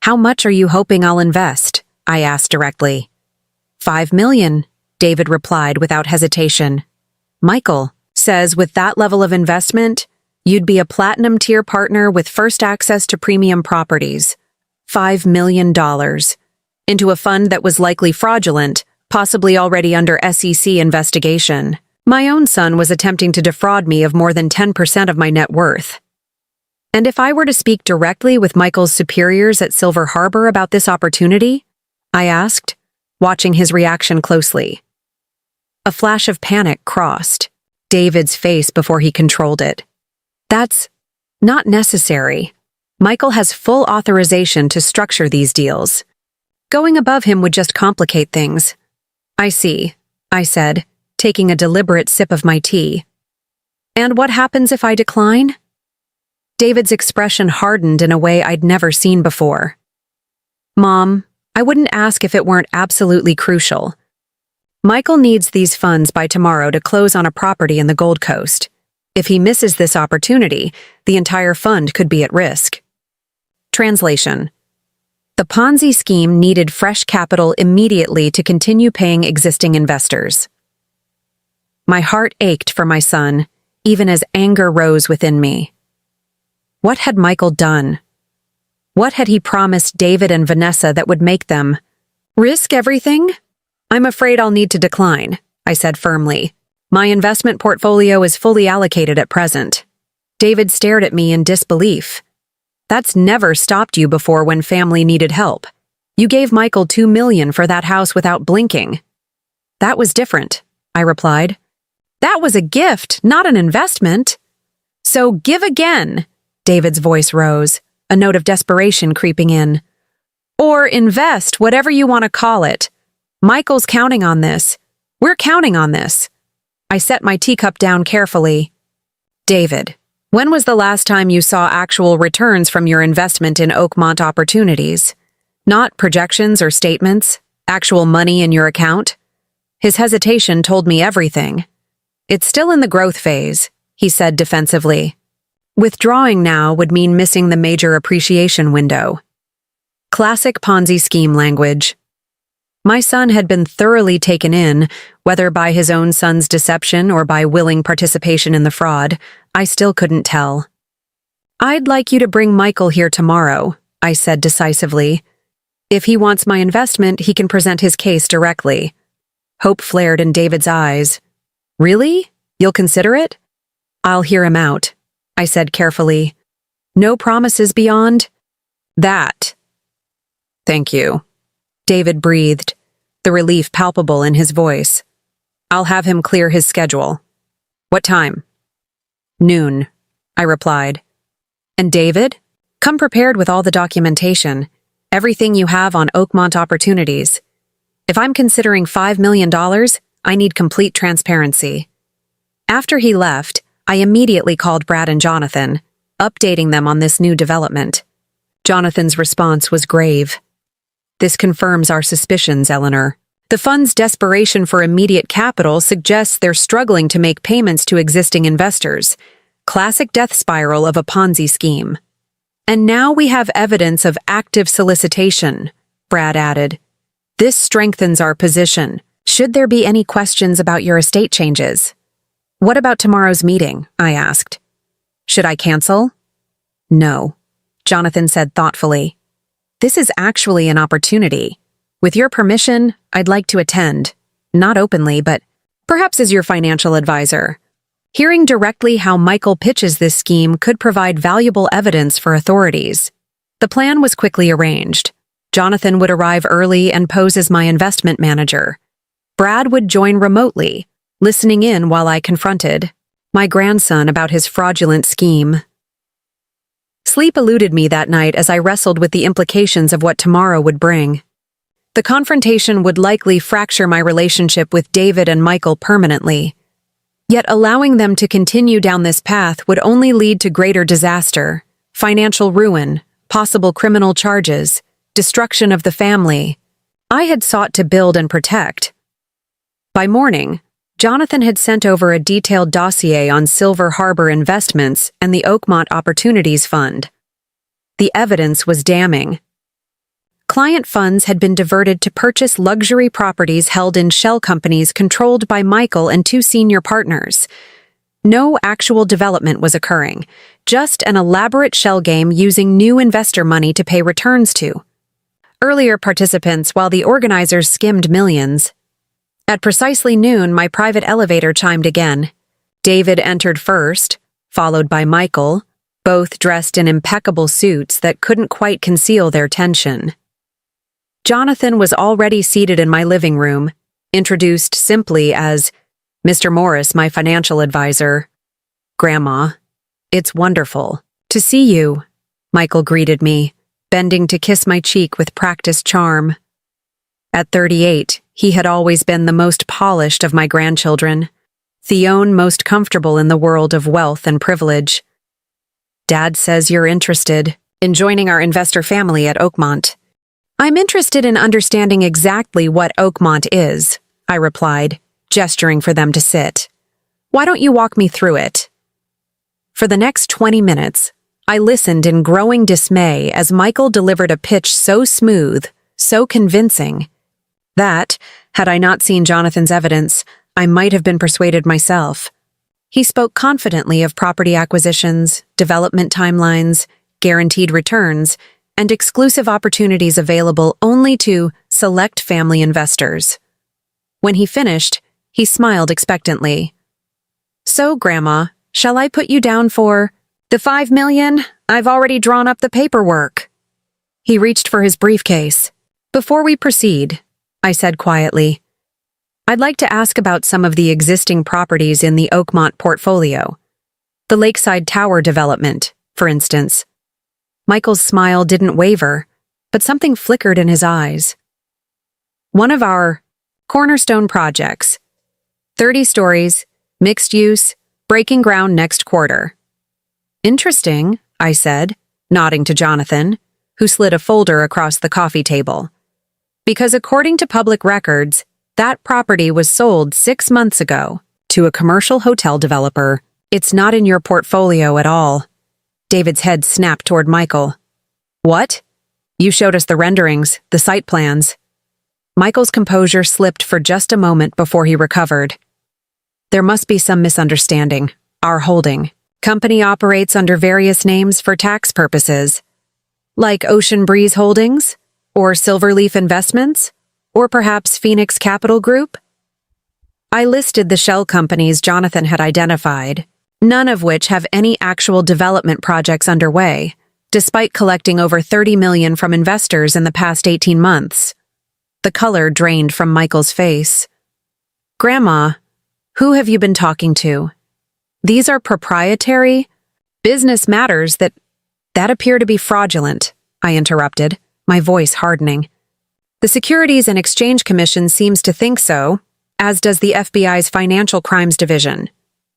"How much are you hoping I'll invest?" I asked directly. $5 million, David replied without hesitation. "Michael says with that level of investment, you'd be a platinum-tier partner with first access to premium properties. $5 million. Into a fund that was likely fraudulent, possibly already under SEC investigation. My own son was attempting to defraud me of more than 10% of my net worth. And if I were to speak directly with Michael's superiors at Silver Harbor about this opportunity?" I asked, watching his reaction closely. A flash of panic crossed David's face before he controlled it. "That's not necessary. Michael has full authorization to structure these deals. Going above him would just complicate things." "I see," I said, taking a deliberate sip of my tea. "And what happens if I decline?" David's expression hardened in a way I'd never seen before. "Mom, I wouldn't ask if it weren't absolutely crucial. Michael needs these funds by tomorrow to close on a property in the Gold Coast. If he misses this opportunity, the entire fund could be at risk." Translation. The Ponzi scheme needed fresh capital immediately to continue paying existing investors. My heart ached for my son, even as anger rose within me. What had Michael done? What had he promised David and Vanessa that would make them risk everything? "I'm afraid I'll need to decline," I said firmly. "My investment portfolio is fully allocated at present." David stared at me in disbelief. "That's never stopped you before when family needed help. You gave Michael $2 million for that house without blinking." "That was different," I replied. That was a gift, not an investment. So give again. David's voice rose, a note of desperation creeping in. Or invest, whatever you want to call it. Michael's counting on this. We're counting on this. I set my teacup down carefully. David, when was the last time you saw actual returns from your investment in Oakmont Opportunities? Not projections or statements, actual money in your account? His hesitation told me everything. It's still in the growth phase, he said defensively. Withdrawing now would mean missing the major appreciation window. Classic Ponzi scheme language. My son had been thoroughly taken in, whether by his own son's deception or by willing participation in the fraud. I still couldn't tell. I'd like you to bring Michael here tomorrow, I said decisively. If he wants my investment, he can present his case directly. Hope flared in David's eyes. Really? You'll consider it? I'll hear him out, I said carefully. No promises beyond that. Thank you, David breathed, the relief palpable in his voice. I'll have him clear his schedule. What time? Noon, I replied. And David, come prepared with all the documentation, everything you have on Oakmont Opportunities. If I'm considering $5 million, I need complete transparency. After he left, I immediately called Brad and Jonathan, updating them on this new development. Jonathan's response was grave. This confirms our suspicions, Eleanor. The fund's desperation for immediate capital suggests they're struggling to make payments to existing investors. Classic death spiral of a Ponzi scheme. And now we have evidence of active solicitation, Brad added. This strengthens our position. Should there be any questions about your estate changes? What about tomorrow's meeting? I asked. Should I cancel? No, Jonathan said thoughtfully. This is actually an opportunity. With your permission, I'd like to attend. Not openly, but perhaps as your financial advisor. Hearing directly how Michael pitches this scheme could provide valuable evidence for authorities. The plan was quickly arranged. Jonathan would arrive early and pose as my investment manager. Brad would join remotely, listening in while I confronted my grandson about his fraudulent scheme. Sleep eluded me that night as I wrestled with the implications of what tomorrow would bring. The confrontation would likely fracture my relationship with David and Michael permanently. Yet allowing them to continue down this path would only lead to greater disaster, financial ruin, possible criminal charges, destruction of the family I had sought to build and protect. By morning, Jonathan had sent over a detailed dossier on Silver Harbor Investments and the Oakmont Opportunities Fund. The evidence was damning. Client funds had been diverted to purchase luxury properties held in shell companies controlled by Michael and two senior partners. No actual development was occurring, just an elaborate shell game using new investor money to pay returns to. Earlier participants, while the organizers skimmed millions. At precisely noon, my private elevator chimed again. David entered first, followed by Michael, both dressed in impeccable suits that couldn't quite conceal their tension. Jonathan was already seated in my living room, introduced simply as Mr. Morris, my financial advisor. Grandma, it's wonderful to see you, Michael greeted me, bending to kiss my cheek with practiced charm. At 38, he had always been the most polished of my grandchildren, Theone most comfortable in the world of wealth and privilege. Dad says you're interested in joining our investor family at Oakmont. I'm interested in understanding exactly what Oakmont is, I replied, gesturing for them to sit. Why don't you walk me through it? For the next 20 minutes, I listened in growing dismay as Michael delivered a pitch so smooth, so convincing, that, had I not seen Jonathan's evidence, I might have been persuaded myself. He spoke confidently of property acquisitions, development timelines, guaranteed returns, and exclusive opportunities available only to select family investors. When he finished, he smiled expectantly. So, Grandma, shall I put you down for the $5 million? I've already drawn up the paperwork. He reached for his briefcase. Before we proceed, I said quietly, I'd like to ask about some of the existing properties in the Oakmont portfolio. The Lakeside Tower development, for instance. Michael's smile didn't waver, but something flickered in his eyes. One of our cornerstone projects. 30 stories, mixed use, breaking ground next quarter. Interesting, I said, nodding to Jonathan, who slid a folder across the coffee table. Because according to public records, that property was sold 6 months ago to a commercial hotel developer. It's not in your portfolio at all. David's head snapped toward Michael. What? You showed us the renderings, the site plans. Michael's composure slipped for just a moment before he recovered. There must be some misunderstanding. Our holding company operates under various names for tax purposes, like Ocean Breeze Holdings, or Silverleaf Investments, or perhaps Phoenix Capital Group. I listed the shell companies Jonathan had identified, none of which have any actual development projects underway, despite collecting over $30 million from investors in the past 18 months. The color drained from Michael's face. Grandma, who have you been talking to? These are proprietary business matters that appear to be fraudulent, I interrupted, my voice hardening. The Securities and Exchange Commission seems to think so, as does the FBI's Financial Crimes Division.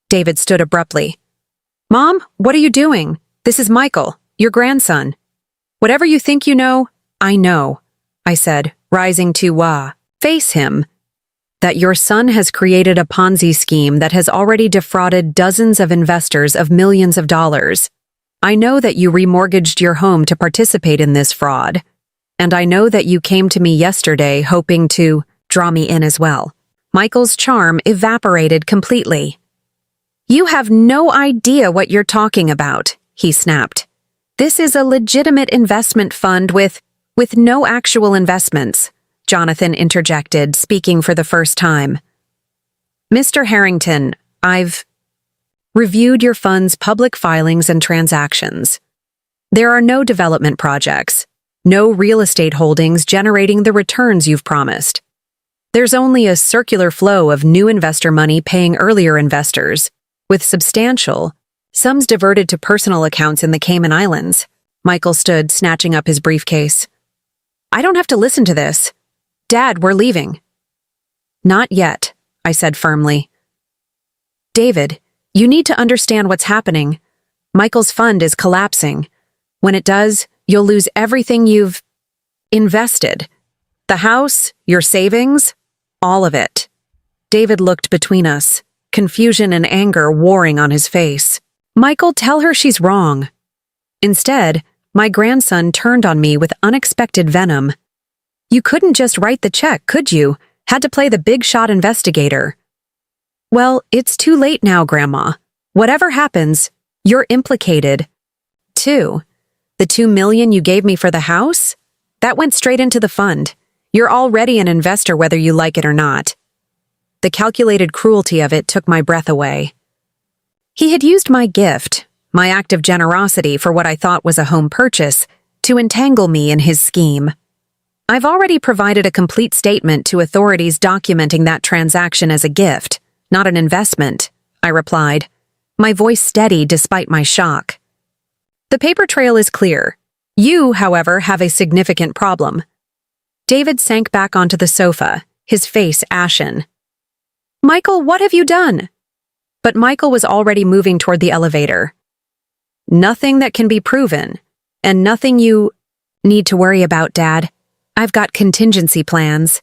David stood abruptly. Mom, what are you doing? This is Michael, your grandson. Whatever you think you know, I know, I said, rising to face him. That your son has created a Ponzi scheme that has already defrauded dozens of investors of millions of dollars. I know that you remortgaged your home to participate in this fraud, and I know that you came to me yesterday hoping to draw me in as well. Michael's charm evaporated completely. You have no idea what you're talking about, he snapped. This is a legitimate investment fund with no actual investments, Jonathan interjected, speaking for the first time. Mr. Harrington, I've reviewed your fund's public filings and transactions. There are no development projects, no real estate holdings generating the returns you've promised. There's only a circular flow of new investor money paying earlier investors, with substantial sums diverted to personal accounts in the Cayman Islands. Michael stood, snatching up his briefcase. I don't have to listen to this. Dad, we're leaving. Not yet, I said firmly. David, you need to understand what's happening. Michael's fund is collapsing. When it does, you'll lose everything you've invested. The house, your savings, all of it. David looked between us, confusion and anger warring on his face. Michael, tell her she's wrong. Instead, my grandson turned on me with unexpected venom. You couldn't just write the check, could you? Had to play the big shot investigator. Well, it's too late now, Grandma. Whatever happens, you're implicated. 2. The $2 million you gave me for the house? That went straight into the fund. You're already an investor whether you like it or not. The calculated cruelty of it took my breath away. He had used my gift, my act of generosity for what I thought was a home purchase, to entangle me in his scheme. I've already provided a complete statement to authorities documenting that transaction as a gift, not an investment, I replied, my voice steady despite my shock. The paper trail is clear. You, however, have a significant problem. David sank back onto the sofa, his face ashen. Michael, what have you done? But Michael was already moving toward the elevator. Nothing that can be proven, and nothing you need to worry about, Dad. I've got contingency plans.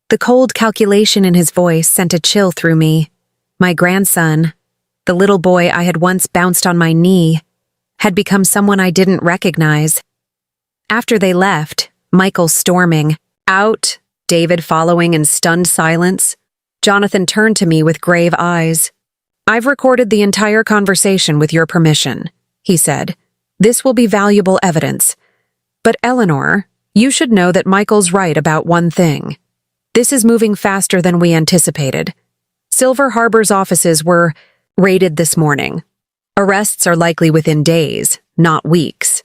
The cold calculation in his voice sent a chill through me. My grandson, the little boy I had once bounced on my knee, had become someone I didn't recognize. After they left, Michael storming out, David following in stunned silence, Jonathan turned to me with grave eyes. I've recorded the entire conversation with your permission, he said. This will be valuable evidence. But Eleanor, you should know that Michael's right about one thing. This is moving faster than we anticipated. Silver Harbor's offices were raided this morning. Arrests are likely within days, not weeks.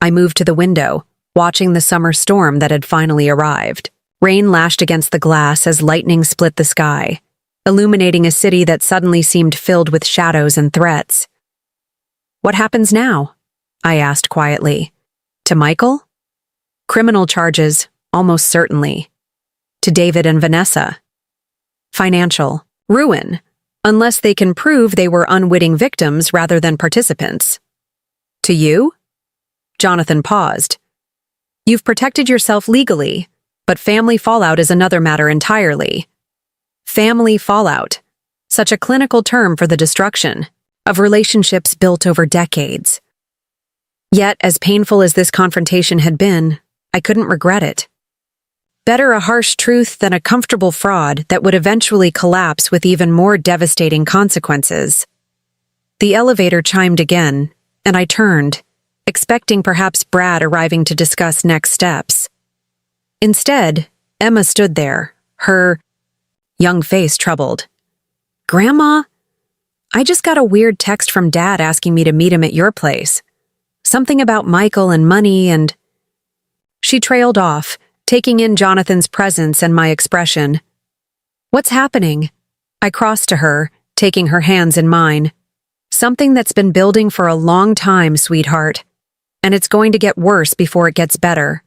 I moved to the window, watching the summer storm that had finally arrived. Rain lashed against the glass as lightning split the sky, illuminating a city that suddenly seemed filled with shadows and threats. "What happens now?" I asked quietly. "To Michael?" "Criminal charges, almost certainly. To David and Vanessa. Financial ruin, unless they can prove they were unwitting victims rather than participants. To you?" Jonathan paused. "You've protected yourself legally, but family fallout is another matter entirely." Family fallout, such a clinical term for the destruction of relationships built over decades. Yet, as painful as this confrontation had been, I couldn't regret it. Better a harsh truth than a comfortable fraud that would eventually collapse with even more devastating consequences. The elevator chimed again, and I turned, expecting perhaps Brad arriving to discuss next steps. Instead, Emma stood there, her young face troubled. "Grandma, I just got a weird text from Dad asking me to meet him at your place. Something about Michael and money and—" She trailed off, taking in Jonathan's presence and my expression. "What's happening?" I crossed to her, taking her hands in mine. "Something that's been building for a long time, sweetheart. And it's going to get worse before it gets better."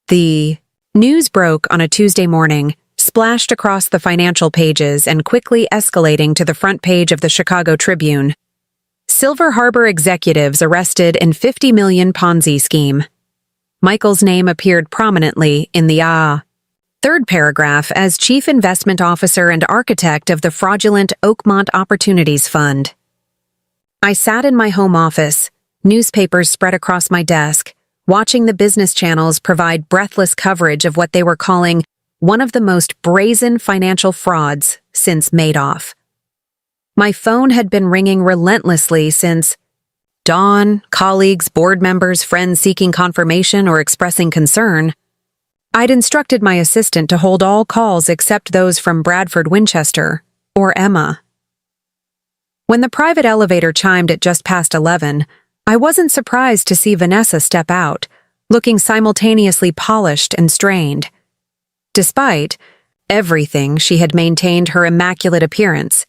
The news broke on a Tuesday morning, splashed across the financial pages and quickly escalating to the front page of the Chicago Tribune. Silver Harbor executives arrested in $50 million Ponzi scheme. Michael's name appeared prominently in the third paragraph as chief investment officer and architect of the fraudulent Oakmont Opportunities Fund. I sat in my home office, newspapers spread across my desk, watching the business channels provide breathless coverage of what they were calling one of the most brazen financial frauds since Madoff. My phone had been ringing relentlessly since dawn, colleagues, board members, friends seeking confirmation or expressing concern. I'd instructed my assistant to hold all calls except those from Bradford Winchester or Emma. When the private elevator chimed at just past 11, I wasn't surprised to see Vanessa step out, looking simultaneously polished and strained. Despite everything, she had maintained her immaculate appearance.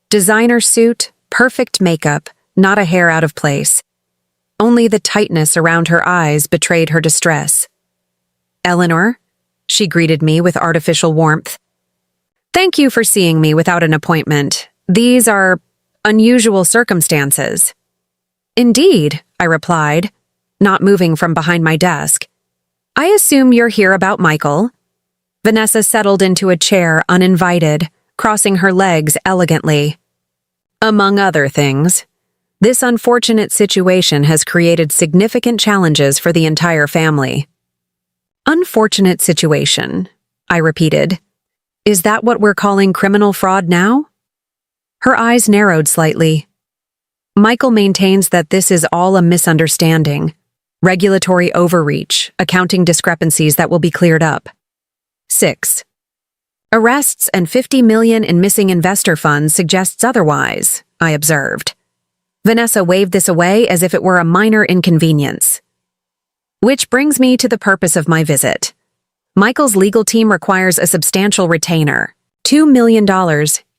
Designer suit, perfect makeup, not a hair out of place. Only the tightness around her eyes betrayed her distress. "Eleanor," she greeted me with artificial warmth. "Thank you for seeing me without an appointment. These are unusual circumstances." "Indeed," I replied, not moving from behind my desk. "I assume you're here about Michael." Vanessa settled into a chair uninvited, crossing her legs elegantly. "Among other things. This unfortunate situation has created significant challenges for the entire family." "Unfortunate situation," I repeated. "Is that what we're calling criminal fraud now?" Her eyes narrowed slightly. "Michael maintains that this is all a misunderstanding. Regulatory overreach, accounting discrepancies that will be cleared up." 6. "Arrests and $50 million in missing investor funds suggests otherwise," I observed. Vanessa waved this away as if it were a minor inconvenience. "Which brings me to the purpose of my visit. Michael's legal team requires a substantial retainer, $2 million,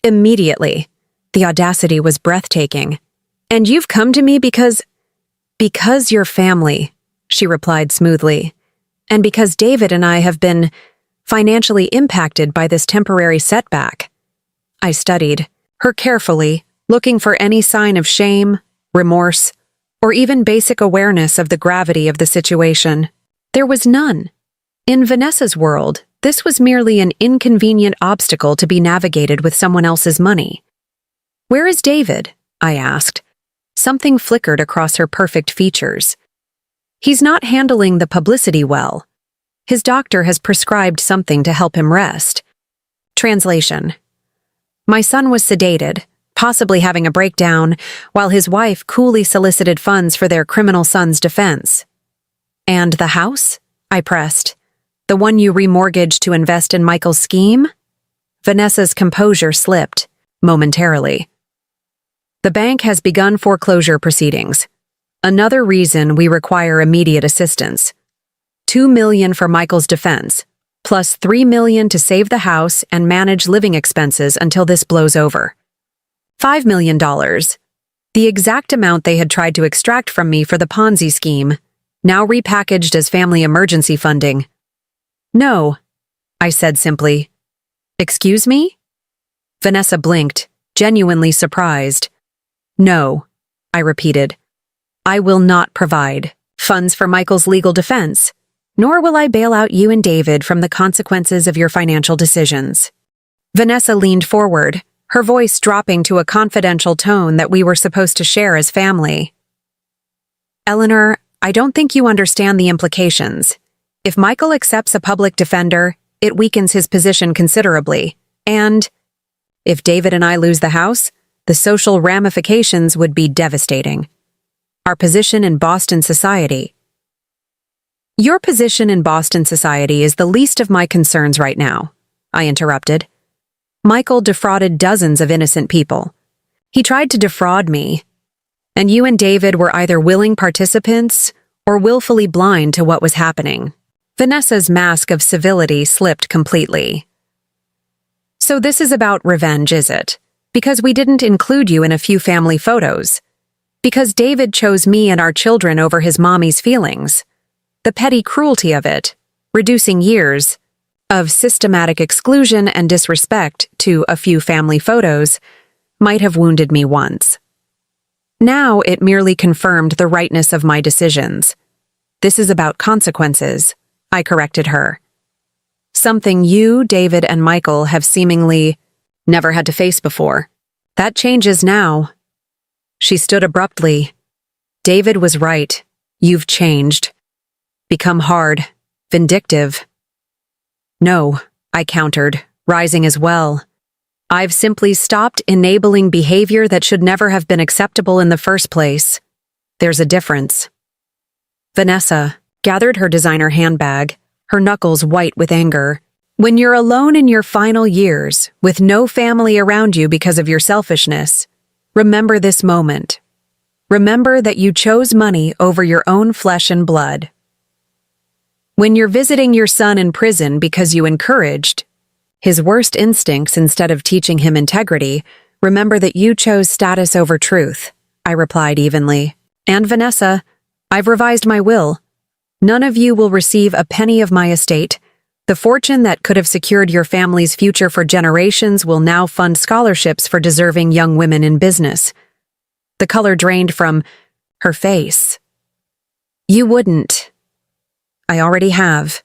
immediately." The audacity was breathtaking. "And you've come to me because—" "Because you're family," she replied smoothly. "And because David and I have been financially impacted by this temporary setback." I studied her carefully, looking for any sign of shame, remorse, or even basic awareness of the gravity of the situation. There was none. In Vanessa's world, this was merely an inconvenient obstacle to be navigated with someone else's money. "Where is David?" I asked. Something flickered across her perfect features. "He's not handling the publicity well. His doctor has prescribed something to help him rest." Translation: My son was sedated, possibly having a breakdown, while his wife coolly solicited funds for their criminal son's defense. "And the house?" I pressed. "The one you remortgaged to invest in Michael's scheme?" Vanessa's composure slipped, momentarily. "The bank has begun foreclosure proceedings. Another reason we require immediate assistance. $2 million for Michael's defense, plus $3 million to save the house and manage living expenses until this blows over. $5 million. The exact amount they had tried to extract from me for the Ponzi scheme, now repackaged as family emergency funding. No, I said simply. Excuse me? Vanessa blinked, genuinely surprised. No, I repeated. I will not provide funds for Michael's legal defense, nor will I bail out you and David from the consequences of your financial decisions. Vanessa leaned forward, her voice dropping to a confidential tone that we were supposed to share as family. Eleanor, I don't think you understand the implications. If Michael accepts a public defender, it weakens his position considerably, and if David and I lose the house, the social ramifications would be devastating. Our position in Boston society. Your position in Boston society is the least of my concerns right now, I interrupted. Michael defrauded dozens of innocent people. He tried to defraud me, and you and David were either willing participants or willfully blind to what was happening. Vanessa's mask of civility slipped completely. So this is about revenge, is it? Because we didn't include you in a few family photos. Because David chose me and our children over his mommy's feelings. The petty cruelty of it, reducing years of systematic exclusion and disrespect to a few family photos, might have wounded me once. Now it merely confirmed the rightness of my decisions. This is about consequences, I corrected her. Something you, David, and Michael have seemingly never had to face before. That changes now. She stood abruptly. David was right. You've changed. Become hard, vindictive. No, I countered, rising as well. I've simply stopped enabling behavior that should never have been acceptable in the first place. There's a difference. Vanessa gathered her designer handbag, her knuckles white with anger. When you're alone in your final years, with no family around you because of your selfishness, remember this moment. Remember that you chose money over your own flesh and blood. When you're visiting your son in prison because you encouraged his worst instincts instead of teaching him integrity, remember that you chose status over truth, I replied evenly. And Vanessa, I've revised my will. None of you will receive a penny of my estate. The fortune that could have secured your family's future for generations will now fund scholarships for deserving young women in business. The color drained from her face. You wouldn't. I already have.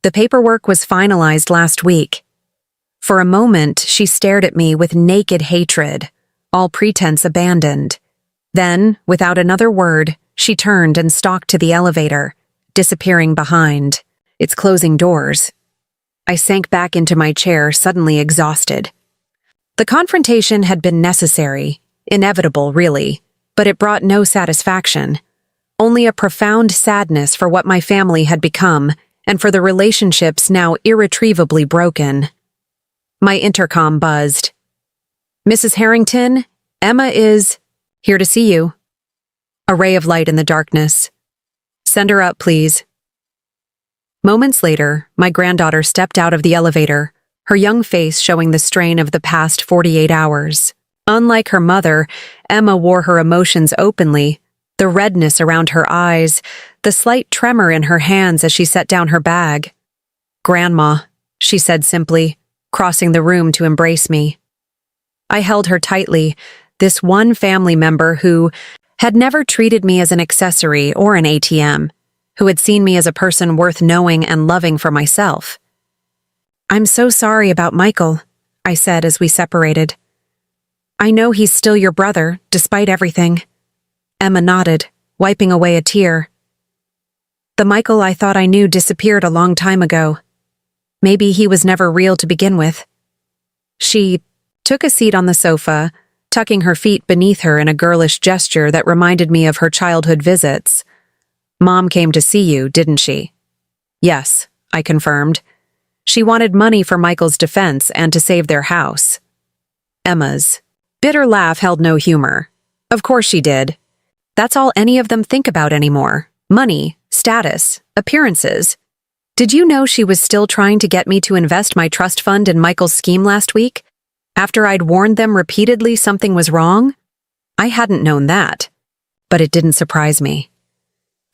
The paperwork was finalized last week. For a moment, she stared at me with naked hatred, all pretense abandoned. Then, without another word, she turned and stalked to the elevator, disappearing behind its closing doors. I sank back into my chair, suddenly exhausted. The confrontation had been necessary, inevitable, really, but it brought no satisfaction. Only a profound sadness for what my family had become and for the relationships now irretrievably broken. My intercom buzzed. Mrs. Harrington, Emma is here to see you. A ray of light in the darkness. Send her up, please. Moments later, my granddaughter stepped out of the elevator, her young face showing the strain of the past 48 hours. Unlike her mother, Emma wore her emotions openly, the redness around her eyes, the slight tremor in her hands as she set down her bag. Grandma, she said simply, crossing the room to embrace me. I held her tightly, this one family member who had never treated me as an accessory or an ATM, who had seen me as a person worth knowing and loving for myself. I'm so sorry about Michael, I said as we separated. I know he's still your brother, despite everything. Emma nodded, wiping away a tear. The Michael I thought I knew disappeared a long time ago. Maybe he was never real to begin with. She took a seat on the sofa, tucking her feet beneath her in a girlish gesture that reminded me of her childhood visits. Mom came to see you, didn't she? Yes, I confirmed. She wanted money for Michael's defense and to save their house. Emma's bitter laugh held no humor. Of course she did. That's all any of them think about anymore. Money, status, appearances. Did you know she was still trying to get me to invest my trust fund in Michael's scheme last week? After I'd warned them repeatedly something was wrong? I hadn't known that, but it didn't surprise me.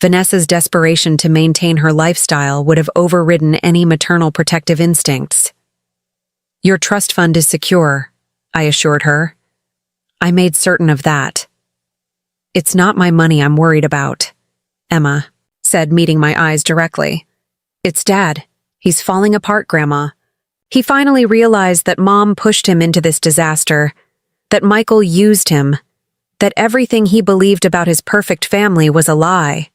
Vanessa's desperation to maintain her lifestyle would have overridden any maternal protective instincts. Your trust fund is secure, I assured her. I made certain of that. It's not my money I'm worried about, Emma said, meeting my eyes directly. It's Dad. He's falling apart, Grandma. He finally realized that Mom pushed him into this disaster, that Michael used him, that everything he believed about his perfect family was a lie.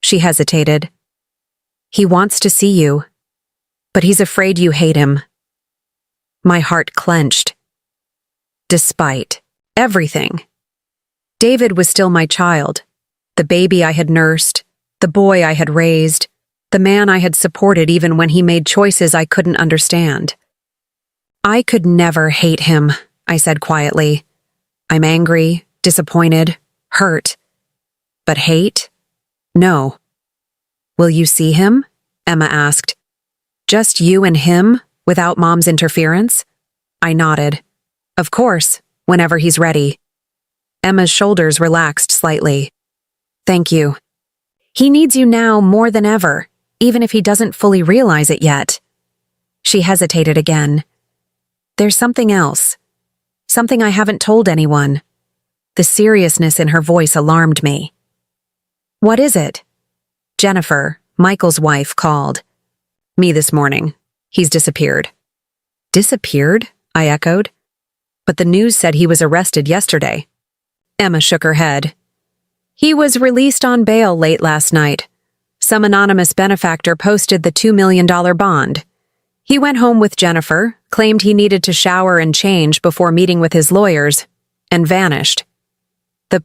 She hesitated. He wants to see you, but he's afraid you hate him. My heart clenched. Despite everything, David was still my child, the baby I had nursed, the boy I had raised, the man I had supported even when he made choices I couldn't understand. I could never hate him, I said quietly. I'm angry, disappointed, hurt. But hate? No. Will you see him? Emma asked. Just you and him, without Mom's interference? I nodded. Of course, whenever he's ready. Emma's shoulders relaxed slightly. Thank you. He needs you now more than ever, even if he doesn't fully realize it yet. She hesitated again. There's something else. Something I haven't told anyone. The seriousness in her voice alarmed me. What is it? Jennifer, Michael's wife, called. Me this morning. He's disappeared. Disappeared? I echoed. But the news said he was arrested yesterday. Emma shook her head. He was released on bail late last night. Some anonymous benefactor posted the $2 million bond. He went home with Jennifer, claimed he needed to shower and change before meeting with his lawyers, and vanished. The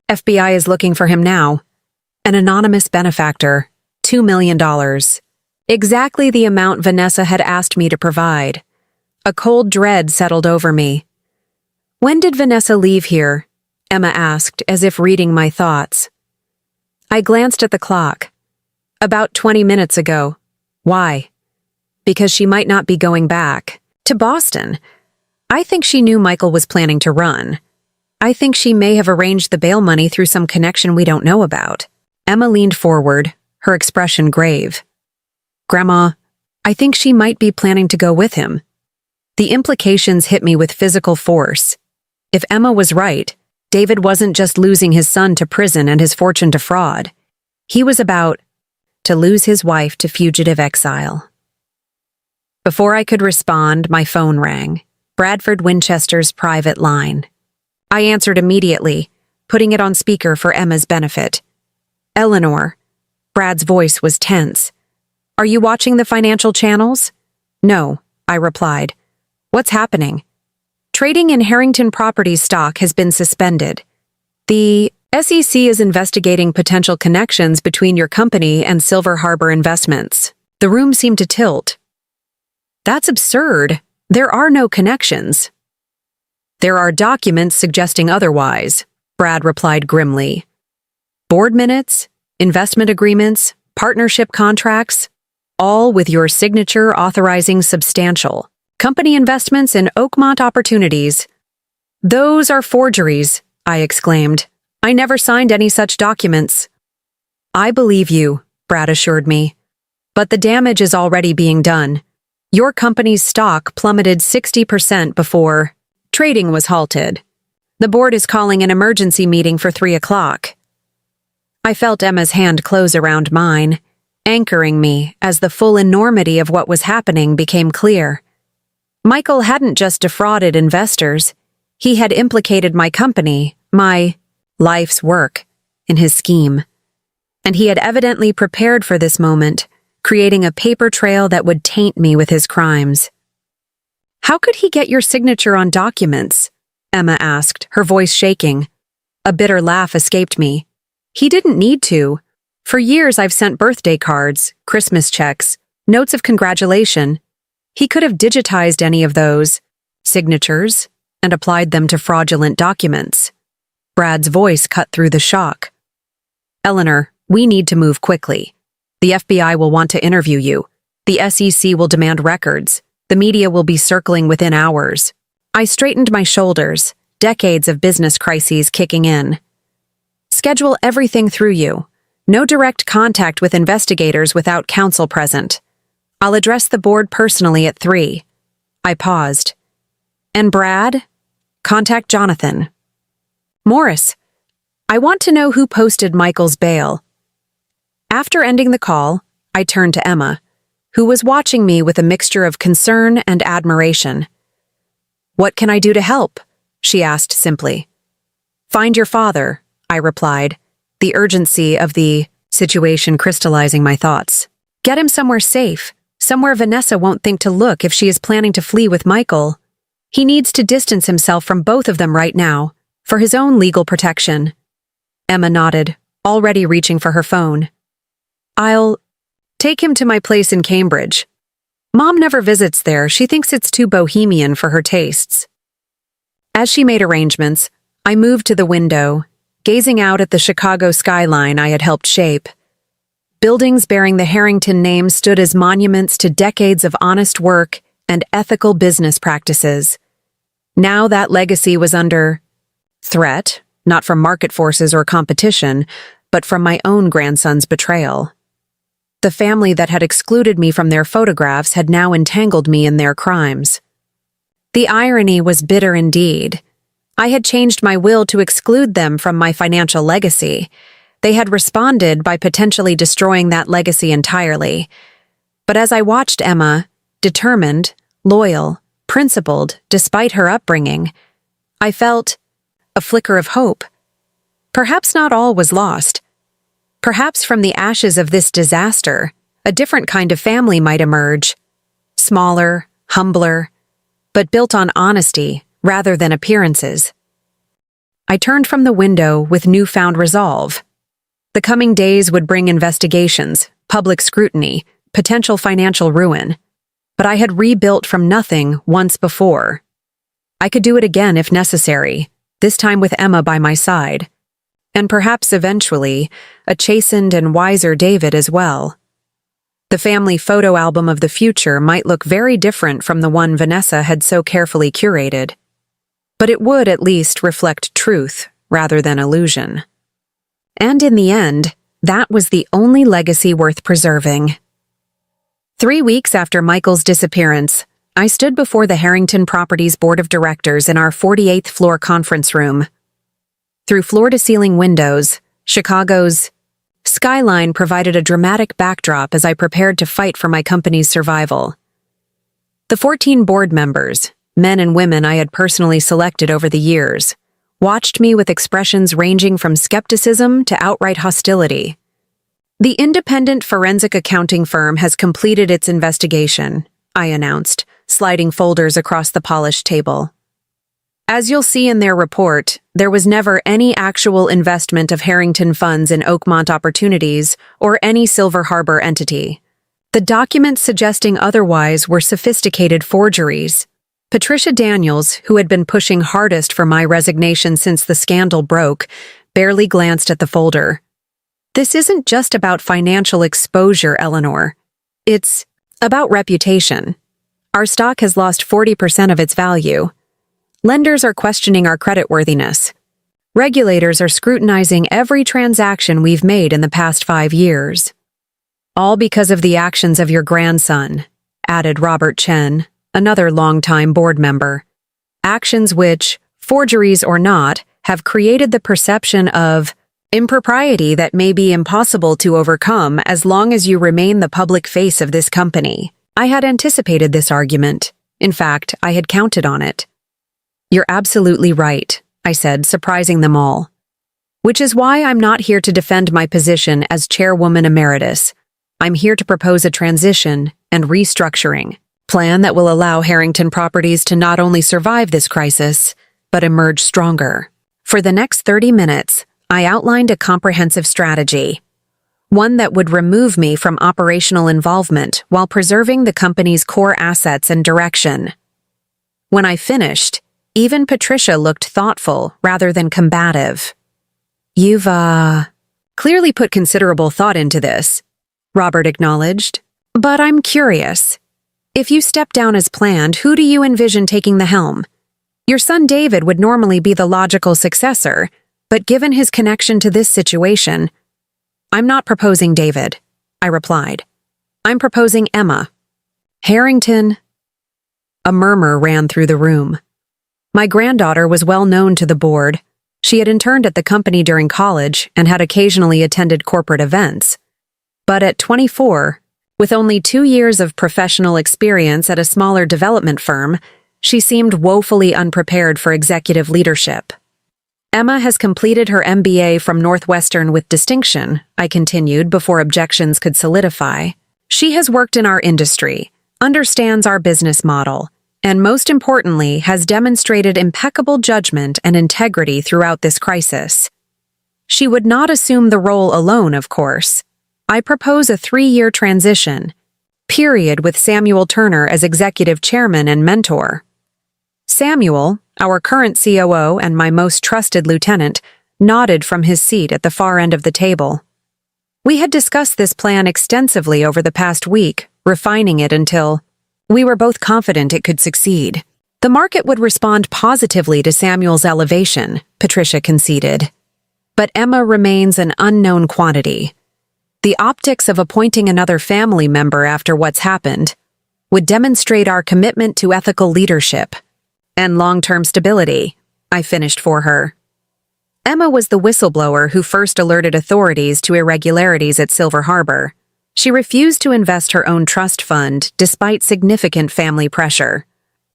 FBI is looking for him now. An anonymous benefactor, $2 million. Exactly the amount Vanessa had asked me to provide. A cold dread settled over me. When did Vanessa leave here? Emma asked, as if reading my thoughts. I glanced at the clock. About 20 minutes ago. Why? Because she might not be going back. To Boston. I think she knew Michael was planning to run. I think she may have arranged the bail money through some connection we don't know about. Emma leaned forward, her expression grave. Grandma, I think she might be planning to go with him. The implications hit me with physical force. If Emma was right, David wasn't just losing his son to prison and his fortune to fraud. He was about to lose his wife to fugitive exile. Before I could respond, my phone rang. Bradford Winchester's private line. I answered immediately, putting it on speaker for Emma's benefit. Eleanor. Brad's voice was tense. Are you watching the financial channels? No, I replied. What's happening? Trading in Harrington Properties stock has been suspended. The SEC is investigating potential connections between your company and Silver Harbor Investments. The room seemed to tilt. That's absurd. There are no connections. There are documents suggesting otherwise, Brad replied grimly. Board minutes, investment agreements, partnership contracts, all with your signature authorizing substantial company investments in Oakmont Opportunities. Those are forgeries, I exclaimed. I never signed any such documents. I believe you, Brad assured me. But the damage is already being done. Your company's stock plummeted 60% before trading was halted. The board is calling an emergency meeting for 3 o'clock. I felt Emma's hand close around mine, anchoring me as the full enormity of what was happening became clear. Michael hadn't just defrauded investors. He had implicated my company, my life's work, in his scheme. And he had evidently prepared for this moment, creating a paper trail that would taint me with his crimes. How could he get your signature on documents? Emma asked, her voice shaking. A bitter laugh escaped me. He didn't need to. For years I've sent birthday cards, Christmas checks, notes of congratulation. He could have digitized any of those signatures and applied them to fraudulent documents. Brad's voice cut through the shock. Eleanor, we need to move quickly. The FBI will want to interview you. The SEC will demand records. The media will be circling within hours. I straightened my shoulders, decades of business crises kicking in. Schedule everything through you. No direct contact with investigators without counsel present. I'll address the board personally at 3. I paused. And Brad? Contact Jonathan. Morris, I want to know who posted Michael's bail. After ending the call, I turned to Emma, who was watching me with a mixture of concern and admiration. What can I do to help? She asked simply. Find your father, I replied, the urgency of the situation crystallizing my thoughts. Get him somewhere safe, somewhere Vanessa won't think to look if she is planning to flee with Michael. He needs to distance himself from both of them right now, for his own legal protection. Emma nodded, already reaching for her phone. I'll take him to my place in Cambridge. Mom never visits there. She thinks it's too bohemian for her tastes. As she made arrangements, I moved to the window, gazing out at the Chicago skyline I had helped shape. Buildings bearing the Harrington name stood as monuments to decades of honest work and ethical business practices. Now that legacy was under threat, not from market forces or competition, but from my own grandson's betrayal. The family that had excluded me from their photographs had now entangled me in their crimes. The irony was bitter indeed. I had changed my will to exclude them from my financial legacy. They had responded by potentially destroying that legacy entirely. But as I watched Emma, determined, loyal, principled, despite her upbringing, I felt a flicker of hope. Perhaps not all was lost. Perhaps from the ashes of this disaster, a different kind of family might emerge. Smaller, humbler, but built on honesty rather than appearances. I turned from the window with newfound resolve. The coming days would bring investigations, public scrutiny, potential financial ruin. But I had rebuilt from nothing once before. I could do it again if necessary, this time with Emma by my side. And perhaps eventually, a chastened and wiser David as well. The family photo album of the future might look very different from the one Vanessa had so carefully curated. But it would at least reflect truth rather than illusion. And in the end, that was the only legacy worth preserving. 3 weeks after Michael's disappearance, I stood before the Harrington Properties Board of Directors in our 48th floor conference room. Through floor-to-ceiling windows, Chicago's skyline provided a dramatic backdrop as I prepared to fight for my company's survival. The 14 board members, men and women I had personally selected over the years, watched me with expressions ranging from skepticism to outright hostility. The independent forensic accounting firm has completed its investigation, I announced, sliding folders across the polished table. As you'll see in their report, there was never any actual investment of Harrington funds in Oakmont Opportunities or any Silver Harbor entity. The documents suggesting otherwise were sophisticated forgeries. Patricia Daniels, who had been pushing hardest for my resignation since the scandal broke, barely glanced at the folder. This isn't just about financial exposure, Eleanor. It's about reputation. Our stock has lost 40% of its value. Lenders are questioning our creditworthiness. Regulators are scrutinizing every transaction we've made in the past 5 years. All because of the actions of your grandson, added Robert Chen, another longtime board member. Actions which, forgeries or not, have created the perception of impropriety that may be impossible to overcome as long as you remain the public face of this company. I had anticipated this argument. In fact, I had counted on it. You're absolutely right, I said, surprising them all. Which is why I'm not here to defend my position as chairwoman emeritus. I'm here to propose a transition and restructuring plan that will allow Harrington Properties to not only survive this crisis, but emerge stronger. For the next 30 minutes, I outlined a comprehensive strategy. One that would remove me from operational involvement while preserving the company's core assets and direction. When I finished, even Patricia looked thoughtful rather than combative. You've, clearly put considerable thought into this. Robert acknowledged. But I'm curious. If you step down as planned, who do you envision taking the helm? Your son David would normally be the logical successor, but given his connection to this situation, I'm not proposing David, I replied. I'm proposing Emma. Harrington. A murmur ran through the room. My granddaughter was well known to the board. She had interned at the company during college and had occasionally attended corporate events. But at 24, with only 2 years of professional experience at a smaller development firm, she seemed woefully unprepared for executive leadership. Emma has completed her MBA from Northwestern with distinction, I continued before objections could solidify. She has worked in our industry, understands our business model, and most importantly, has demonstrated impeccable judgment and integrity throughout this crisis. She would not assume the role alone, of course. I propose a 3-year transition, period, with Samuel Turner as executive chairman and mentor. Samuel, our current COO and my most trusted lieutenant, nodded from his seat at the far end of the table. We had discussed this plan extensively over the past week, refining it until we were both confident it could succeed. The market would respond positively to Samuel's elevation, Patricia conceded. But Emma remains an unknown quantity. The optics of appointing another family member after what's happened would demonstrate our commitment to ethical leadership and long-term stability, I finished for her. Emma was the whistleblower who first alerted authorities to irregularities at Silver Harbor. She refused to invest her own trust fund despite significant family pressure.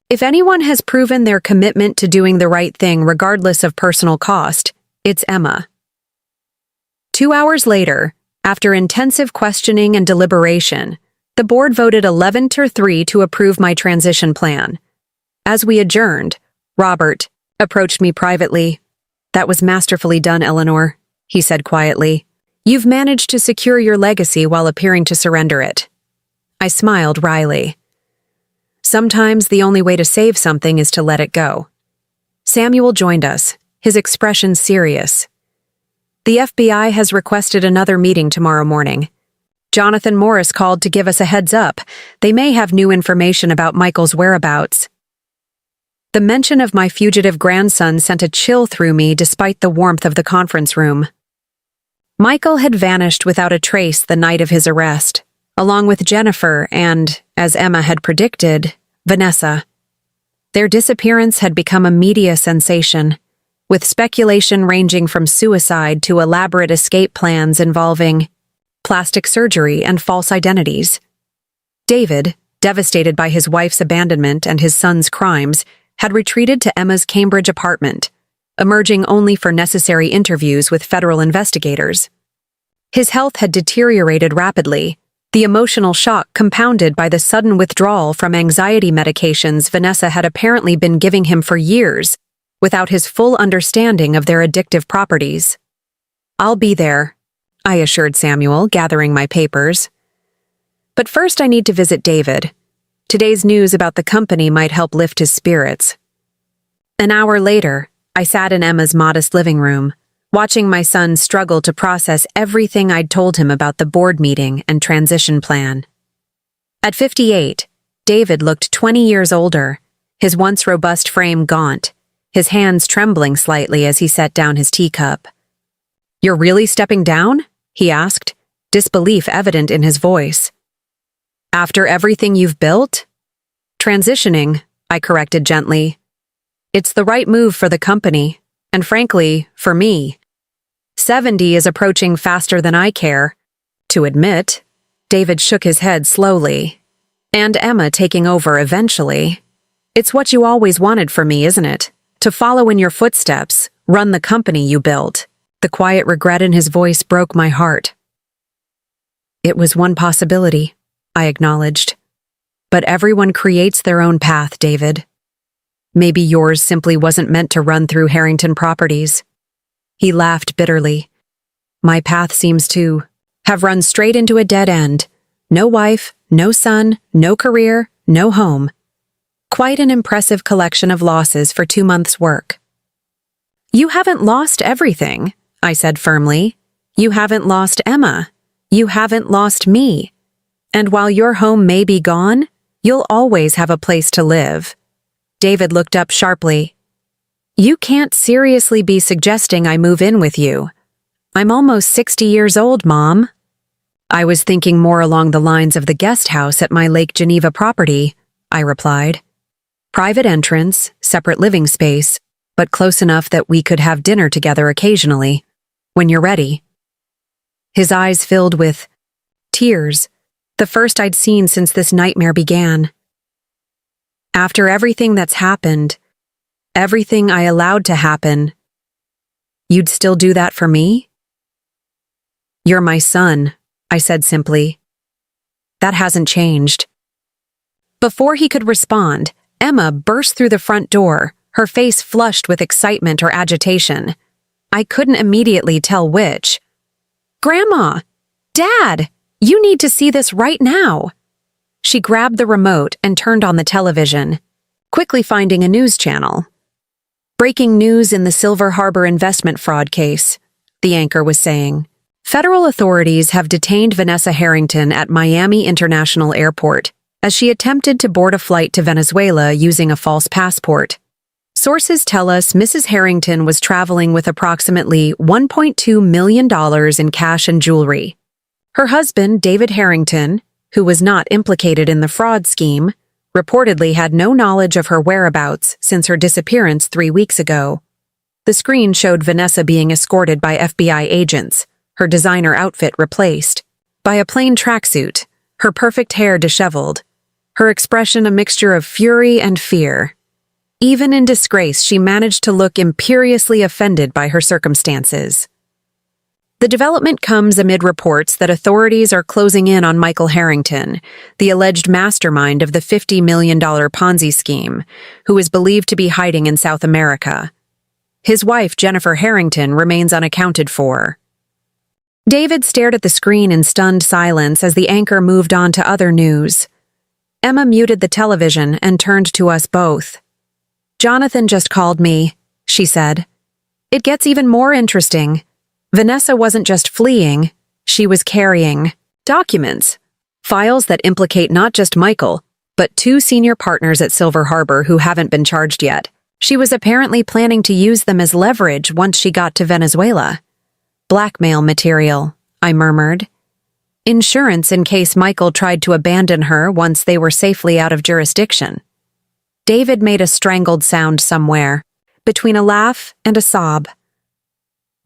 If anyone has proven their commitment to doing the right thing regardless of personal cost, it's Emma. 2 hours later, after intensive questioning and deliberation, the board voted 11-3 to approve my transition plan. As we adjourned, Robert approached me privately. "That was masterfully done, Eleanor," he said quietly. "You've managed to secure your legacy while appearing to surrender it." I smiled wryly. Sometimes the only way to save something is to let it go. Samuel joined us, his expression serious. "The FBI has requested another meeting tomorrow morning. Jonathan Morris called to give us a heads up. They may have new information about Michael's whereabouts." The mention of my fugitive grandson sent a chill through me despite the warmth of the conference room. Michael had vanished without a trace the night of his arrest, along with Jennifer and, as Emma had predicted, Vanessa. Their disappearance had become a media sensation, with speculation ranging from suicide to elaborate escape plans involving plastic surgery and false identities. David, devastated by his wife's abandonment and his son's crimes, had retreated to Emma's Cambridge apartment, emerging only for necessary interviews with federal investigators. His health had deteriorated rapidly, the emotional shock compounded by the sudden withdrawal from anxiety medications Vanessa had apparently been giving him for years, without his full understanding of their addictive properties. "I'll be there," I assured Samuel, gathering my papers. "But first I need to visit David. Today's news about the company might help lift his spirits." An hour later, I sat in Emma's modest living room, watching my son struggle to process everything I'd told him about the board meeting and transition plan. At 58, David looked 20 years older, his once robust frame gaunt, his hands trembling slightly as he set down his teacup. "You're really stepping down?" he asked, disbelief evident in his voice. "After everything you've built?" "Transitioning," I corrected gently. "It's the right move for the company, and frankly, for me. 70 is approaching faster than I care to admit." David shook his head slowly. "And Emma taking over eventually. It's what you always wanted for me, isn't it? To follow in your footsteps, run the company you built." The quiet regret in his voice broke my heart. "It was one possibility," I acknowledged. "But everyone creates their own path, David. Maybe yours simply wasn't meant to run through Harrington Properties." He laughed bitterly. "My path seems to have run straight into a dead end. No wife, no son, no career, no home. Quite an impressive collection of losses for 2 months' work." "You haven't lost everything," I said firmly. "You haven't lost Emma. You haven't lost me. And while your home may be gone, you'll always have a place to live. David looked up sharply. You can't seriously be suggesting I move in with you. I'm almost 60 years old, Mom. I was thinking more along the lines of the guest house at my Lake Geneva property, I replied. Private entrance, separate living space, but close enough that we could have dinner together occasionally, when you're ready. His eyes filled with tears, the first I'd seen since this nightmare began. After everything that's happened, everything I allowed to happen, you'd still do that for me? You're my son, I said simply. That hasn't changed. Before he could respond, Emma burst through the front door, her face flushed with excitement or agitation. I couldn't immediately tell which. Grandma! Dad! You need to see this right now! She grabbed the remote and turned on the television, quickly finding a news channel. Breaking news in the Silver Harbor investment fraud case, the anchor was saying. Federal authorities have detained Vanessa Harrington at Miami International Airport as she attempted to board a flight to Venezuela using a false passport. Sources tell us Mrs. Harrington was traveling with approximately $1.2 million in cash and jewelry. Her husband, David Harrington, who was not implicated in the fraud scheme, reportedly had no knowledge of her whereabouts since her disappearance 3 weeks ago. The screen showed Vanessa being escorted by FBI agents, her designer outfit replaced, by a plain tracksuit, her perfect hair disheveled, her expression a mixture of fury and fear. Even in disgrace, she managed to look imperiously offended by her circumstances. The development comes amid reports that authorities are closing in on Michael Harrington, the alleged mastermind of the $50 million Ponzi scheme, who is believed to be hiding in South America. His wife, Jennifer Harrington, remains unaccounted for. David stared at the screen in stunned silence as the anchor moved on to other news. Emma muted the television and turned to us both. Jonathan just called me, she said. It gets even more interesting. Vanessa wasn't just fleeing, she was carrying documents, files that implicate not just Michael, but 2 senior partners at Silver Harbor who haven't been charged yet. She was apparently planning to use them as leverage once she got to Venezuela. Blackmail material, I murmured. Insurance in case Michael tried to abandon her once they were safely out of jurisdiction. David made a strangled sound somewhere, between a laugh and a sob.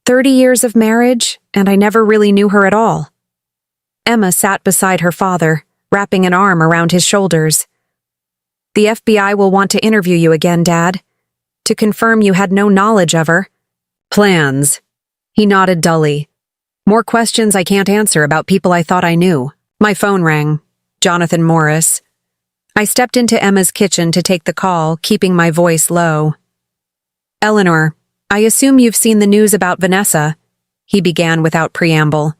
30 years of marriage, and I never really knew her at all. Emma sat beside her father, wrapping an arm around his shoulders. The FBI will want to interview you again, Dad, to confirm you had no knowledge of her. Plans. He nodded dully. More questions I can't answer about people I thought I knew. My phone rang. Jonathan Morris. I stepped into Emma's kitchen to take the call, keeping my voice low. Eleanor, I assume you've seen the news about Vanessa, he began without preamble.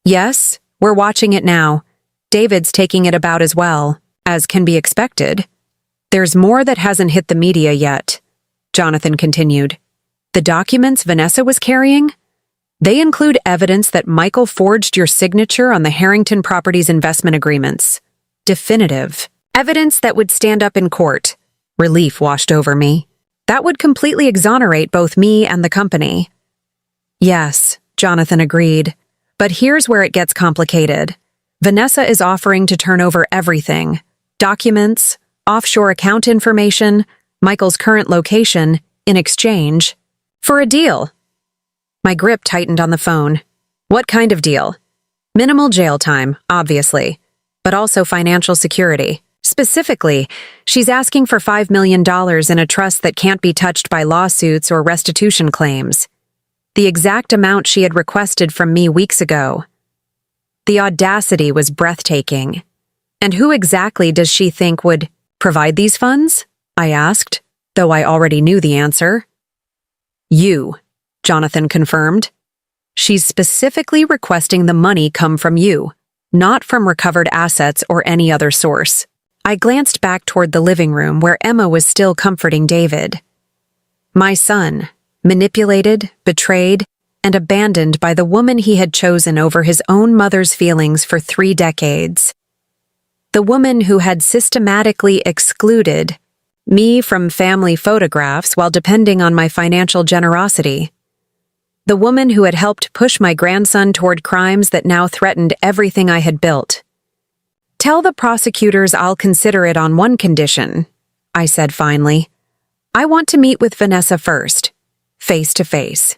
Yes, we're watching it now. David's taking it about as well, as can be expected. There's more that hasn't hit the media yet, Jonathan continued. The documents Vanessa was carrying? They include evidence that Michael forged your signature on the Harrington Properties investment agreements. Definitive. Evidence that would stand up in court. Relief washed over me. That would completely exonerate both me and the company. Yes, Jonathan agreed. But here's where it gets complicated. Vanessa is offering to turn over everything. Documents, offshore account information, Michael's current location, in exchange for a deal. My grip tightened on the phone. What kind of deal? Minimal jail time, obviously, but also financial security. Specifically, she's asking for $5 million in a trust that can't be touched by lawsuits or restitution claims. The exact amount she had requested from me weeks ago. The audacity was breathtaking. And who exactly does she think would provide these funds? I asked, though I already knew the answer. You, Jonathan confirmed. She's specifically requesting the money come from you, not from recovered assets or any other source. I glanced back toward the living room where Emma was still comforting David. My son, manipulated, betrayed, and abandoned by the woman he had chosen over his own mother's feelings for 3 decades. The woman who had systematically excluded me from family photographs while depending on my financial generosity. The woman who had helped push my grandson toward crimes that now threatened everything I had built. "Tell the prosecutors I'll consider it on one condition," I said finally. "I want to meet with Vanessa first, face to face."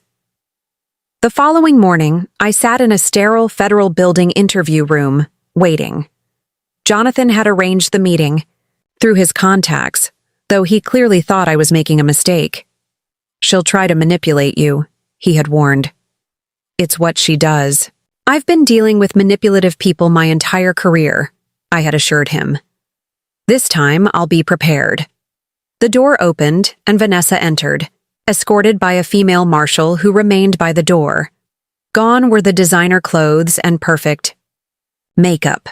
The following morning, I sat in a sterile federal building interview room, waiting. Jonathan had arranged the meeting through his contacts, though he clearly thought I was making a mistake. "She'll try to manipulate you," he had warned. "It's what she does." "I've been dealing with manipulative people my entire career," I had assured him. "This time, I'll be prepared." The door opened, and Vanessa entered, escorted by a female marshal who remained by the door. Gone were the designer clothes and perfect makeup.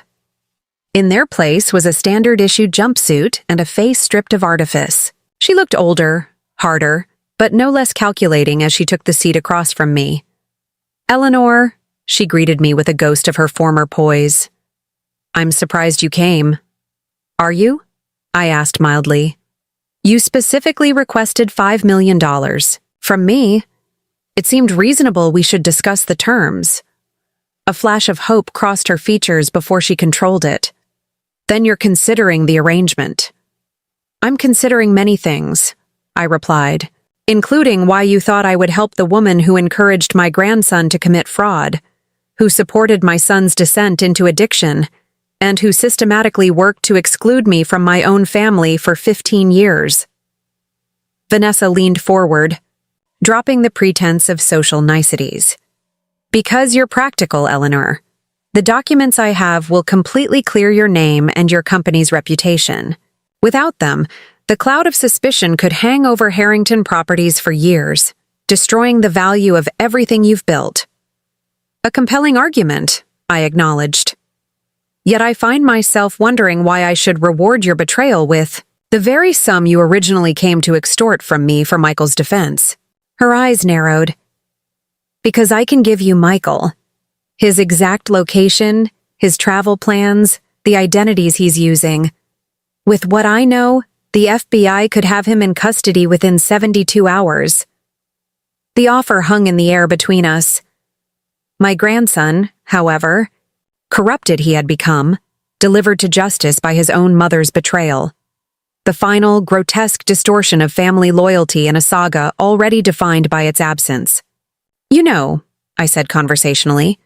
In their place was a standard-issue jumpsuit and a face stripped of artifice. She looked older, harder, but no less calculating as she took the seat across from me. "Eleanor," she greeted me with a ghost of her former poise. "I'm surprised you came." "Are you?" I asked mildly. "You specifically requested $5 million. From me. It seemed reasonable we should discuss the terms." A flash of hope crossed her features before she controlled it. "Then you're considering the arrangement." "I'm considering many things," I replied, "including why you thought I would help the woman who encouraged my grandson to commit fraud, who supported my son's descent into addiction, and who systematically worked to exclude me from my own family for 15 years. Vanessa leaned forward, dropping the pretense of social niceties. "Because you're practical, Eleanor. The documents I have will completely clear your name and your company's reputation. Without them, the cloud of suspicion could hang over Harrington Properties for years, destroying the value of everything you've built." "A compelling argument," I acknowledged. "Yet I find myself wondering why I should reward your betrayal with the very sum you originally came to extort from me for Michael's defense." Her eyes narrowed. "Because I can give you Michael. His exact location, his travel plans, the identities he's using. With what I know, the FBI could have him in custody within 72 hours. The offer hung in the air between us. My grandson, however, corrupted he had become, delivered to justice by his own mother's betrayal. The final, grotesque distortion of family loyalty in a saga already defined by its absence. "You know," I said conversationally,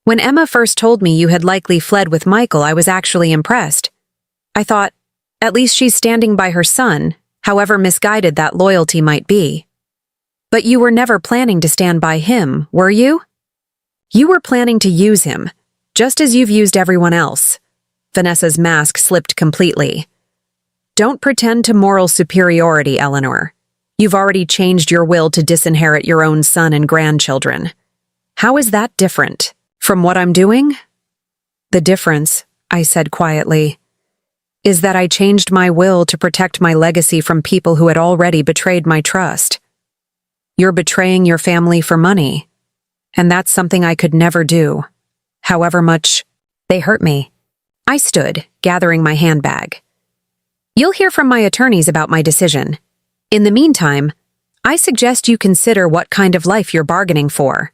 "when Emma first told me you had likely fled with Michael, I was actually impressed. I thought, at least she's standing by her son, however misguided that loyalty might be. But you were never planning to stand by him, were you? You were planning to use him, just as you've used everyone else." Vanessa's mask slipped completely. "Don't pretend to moral superiority, Eleanor. You've already changed your will to disinherit your own son and grandchildren. How is that different from what I'm doing?" "The difference," I said quietly, "is that I changed my will to protect my legacy from people who had already betrayed my trust. You're betraying your family for money, and that's something I could never do, however much they hurt me." I stood, gathering my handbag. "You'll hear from my attorneys about my decision. In the meantime, I suggest you consider what kind of life you're bargaining for.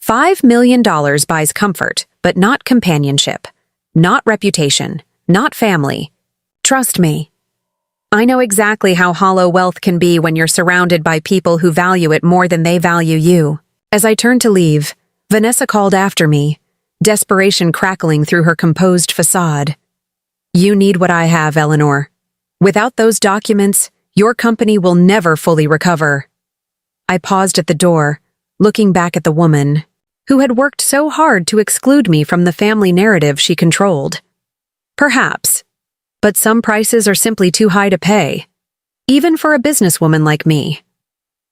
$5 million buys comfort, but not companionship, not reputation, not family. Trust me. I know exactly how hollow wealth can be when you're surrounded by people who value it more than they value you." As I turned to leave, Vanessa called after me, desperation crackling through her composed facade. "You need what I have, Eleanor. Without those documents, your company will never fully recover." I paused at the door, looking back at the woman who had worked so hard to exclude me from the family narrative she controlled. Perhaps, but some prices are simply too high to pay, even for a businesswoman like me.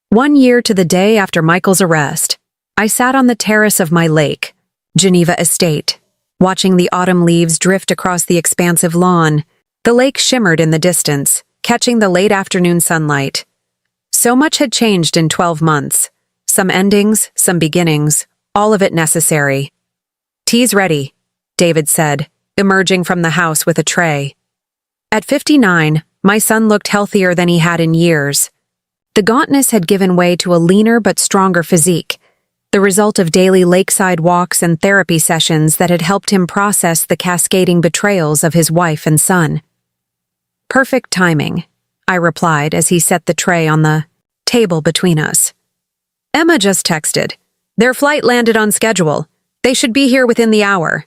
1 year to the day after Michael's arrest, I sat on the terrace of my lake, Geneva Estate, watching the autumn leaves drift across the expansive lawn. The lake shimmered in the distance, catching the late afternoon sunlight. So much had changed in 12 months. Some endings, some beginnings, all of it necessary. "Tea's ready," David said, emerging from the house with a tray. At 59, my son looked healthier than he had in years. The gauntness had given way to a leaner but stronger physique, the result of daily lakeside walks and therapy sessions that had helped him process the cascading betrayals of his wife and son. "Perfect timing," I replied as he set the tray on the table between us. "Emma just texted. Their flight landed on schedule. They should be here within the hour."